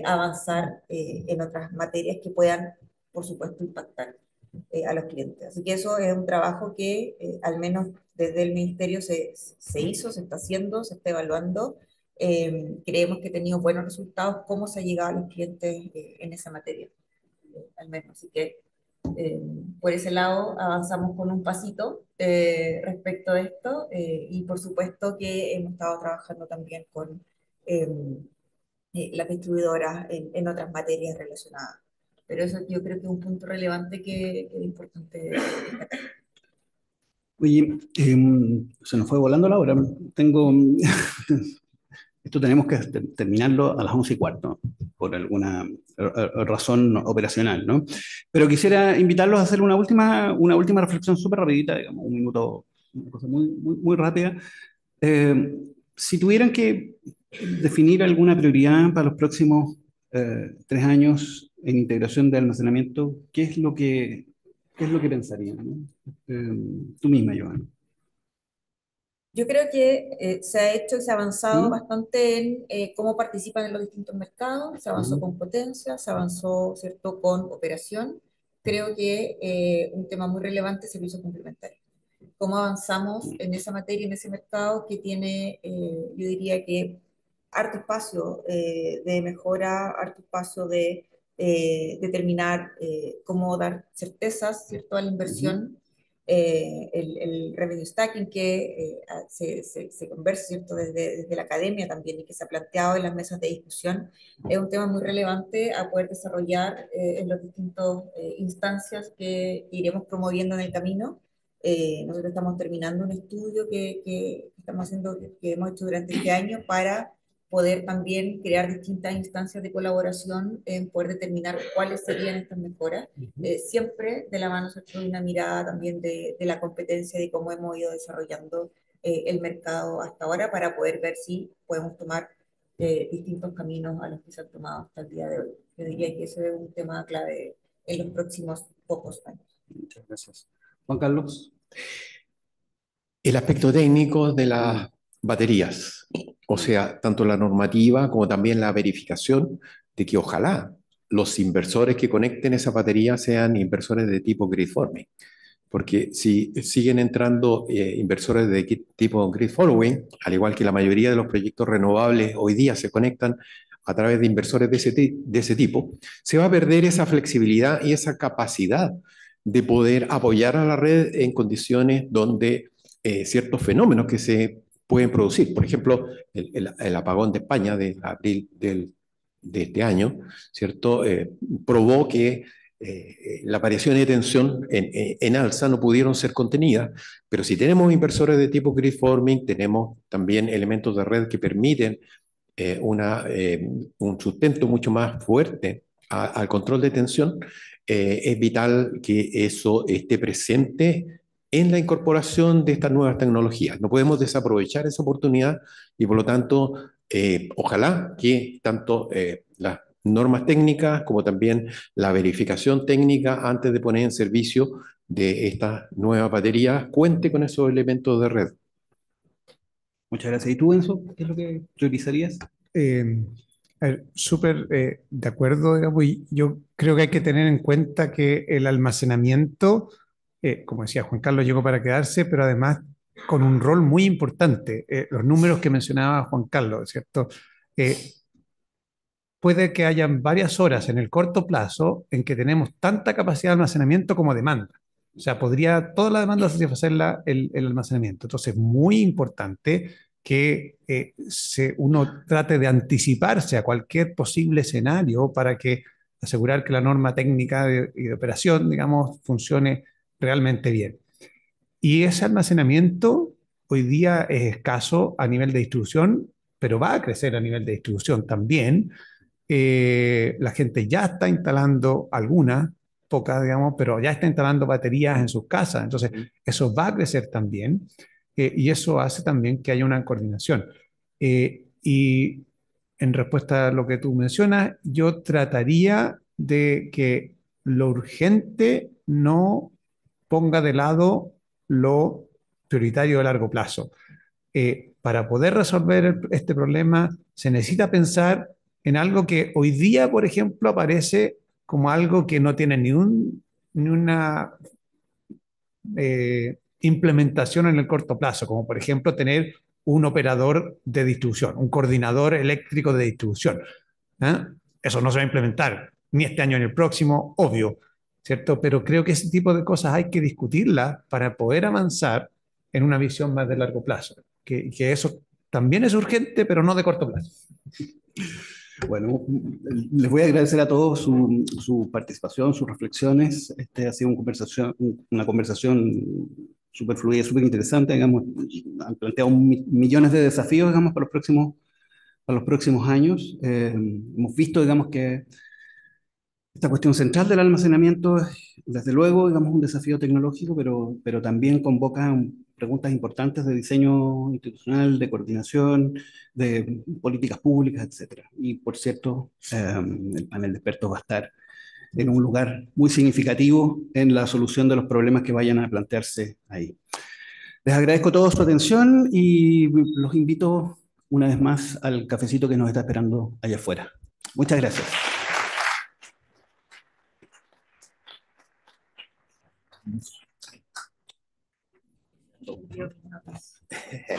avanzar en otras materias que puedan, por supuesto, impactar a los clientes. Así que eso es un trabajo que al menos desde el ministerio se hizo, se está haciendo, se está evaluando. Creemos que ha tenido buenos resultados, cómo se ha llegado a los clientes en esa materia, al menos. Así que eh, por ese lado avanzamos con un pasito respecto a esto y por supuesto que hemos estado trabajando también con eh, las distribuidoras en otras materias relacionadas. Pero eso yo creo que es un punto relevante que es importante destacar. Oye, se nos fue volando la hora. Tengo, esto tenemos que terminarlo a las 11:15, por alguna razón operacional, ¿no? Pero quisiera invitarlos a hacer una última reflexión súper rapidita, digamos, un minuto, una cosa muy rápida. Eh, si tuvieran que definir alguna prioridad para los próximos 3 años en integración de almacenamiento, qué es lo que pensarían, ¿no? Tú misma, Joana. Yo creo que se ha hecho y se ha avanzado ¿Mm? bastante en cómo participan en los distintos mercados, se avanzó Ujú. con potencia, se avanzó, ¿cierto?, con operación. Creo que un tema muy relevante es servicios complementarios. Cómo avanzamos en esa materia, en ese mercado que tiene, yo diría que harto espacio de mejora, harto espacio de determinar cómo dar certezas, ¿cierto?, a la Ujú. inversión, el revenue stacking que se conversa, ¿cierto?, desde la academia también y que se ha planteado en las mesas de discusión, es un tema muy relevante a poder desarrollar en las distintas instancias que iremos promoviendo en el camino. Nosotros estamos terminando un estudio que estamos haciendo, que hemos hecho durante este año para poder también crear distintas instancias de colaboración en poder determinar cuáles serían estas mejoras, siempre de la mano de una mirada también de la competencia, de cómo hemos ido desarrollando el mercado hasta ahora para poder ver si podemos tomar distintos caminos a los que se han tomado hasta el día de hoy. Yo diría que ese es un tema clave en los próximos pocos años. Muchas gracias. Juan Carlos. El aspecto técnico de las baterías, o sea, tanto la normativa como también la verificación de que ojalá los inversores que conecten esa batería sean inversores de tipo grid forming. Porque si siguen entrando inversores de tipo grid following, al igual que la mayoría de los proyectos renovables hoy día se conectan a través de inversores de ese tipo, se va a perder esa flexibilidad y esa capacidad de poder apoyar a la red en condiciones donde ciertos fenómenos que se pueden producir, por ejemplo, el apagón de España de abril de este año, ¿cierto? Probó que la variación de tensión en alza no pudieron ser contenidas, pero si tenemos inversores de tipo grid forming, tenemos también elementos de red que permiten un sustento mucho más fuerte al control de tensión, es vital que eso esté presente en la incorporación de estas nuevas tecnologías. No podemos desaprovechar esa oportunidad y por lo tanto, ojalá que tanto las normas técnicas como también la verificación técnica antes de poner en servicio de estas nuevas baterías cuente con esos elementos de red. Muchas gracias. ¿Y tú, Enzo? ¿Qué es lo que priorizarías? Eh, Súper de acuerdo, digamos, y yo creo que hay que tener en cuenta que el almacenamiento, como decía Juan Carlos, llegó para quedarse, pero además con un rol muy importante. Los números que mencionaba Juan Carlos, ¿cierto? Eh, Puede que hayan varias horas en el corto plazo en que tenemos tanta capacidad de almacenamiento como demanda. O sea, podría toda la demanda satisfacerla el almacenamiento. Entonces, muy importante que uno trate de anticiparse a cualquier posible escenario para que asegurar que la norma técnica y de operación, digamos, funcione realmente bien. Y ese almacenamiento hoy día es escaso a nivel de distribución, pero va a crecer a nivel de distribución también. La gente ya está instalando algunas, pocas, digamos, pero ya está instalando baterías en sus casas. Entonces, eso va a crecer también y eso hace también que haya una coordinación. Y en respuesta a lo que tú mencionas, yo trataría de que lo urgente no ponga de lado lo prioritario a largo plazo. Para poder resolver este problema se necesita pensar en algo que hoy día, por ejemplo, aparece como algo que no tiene ni una implementación en el corto plazo, como por ejemplo tener un operador de distribución, un coordinador eléctrico de distribución. ¿Eh? Eso no se va a implementar ni este año ni el próximo, obvio, ¿cierto? Pero creo que ese tipo de cosas hay que discutirlas para poder avanzar en una visión más de largo plazo, que eso también es urgente, pero no de corto plazo. Bueno, les voy a agradecer a todos su participación, sus reflexiones. Ha sido una conversación súper fluida, súper interesante. Digamos, han planteado millones de desafíos, digamos, para los próximos años. Hemos visto, digamos, que esta cuestión central del almacenamiento es, desde luego, digamos, un desafío tecnológico, pero también convoca preguntas importantes de diseño institucional, de coordinación, de políticas públicas, etcétera. Y, por cierto, el panel de expertos va a estar en un lugar muy significativo en la solución de los problemas que vayan a plantearse ahí. Les agradezco toda su atención y los invito una vez más al cafecito que nos está esperando allá afuera. Muchas gracias.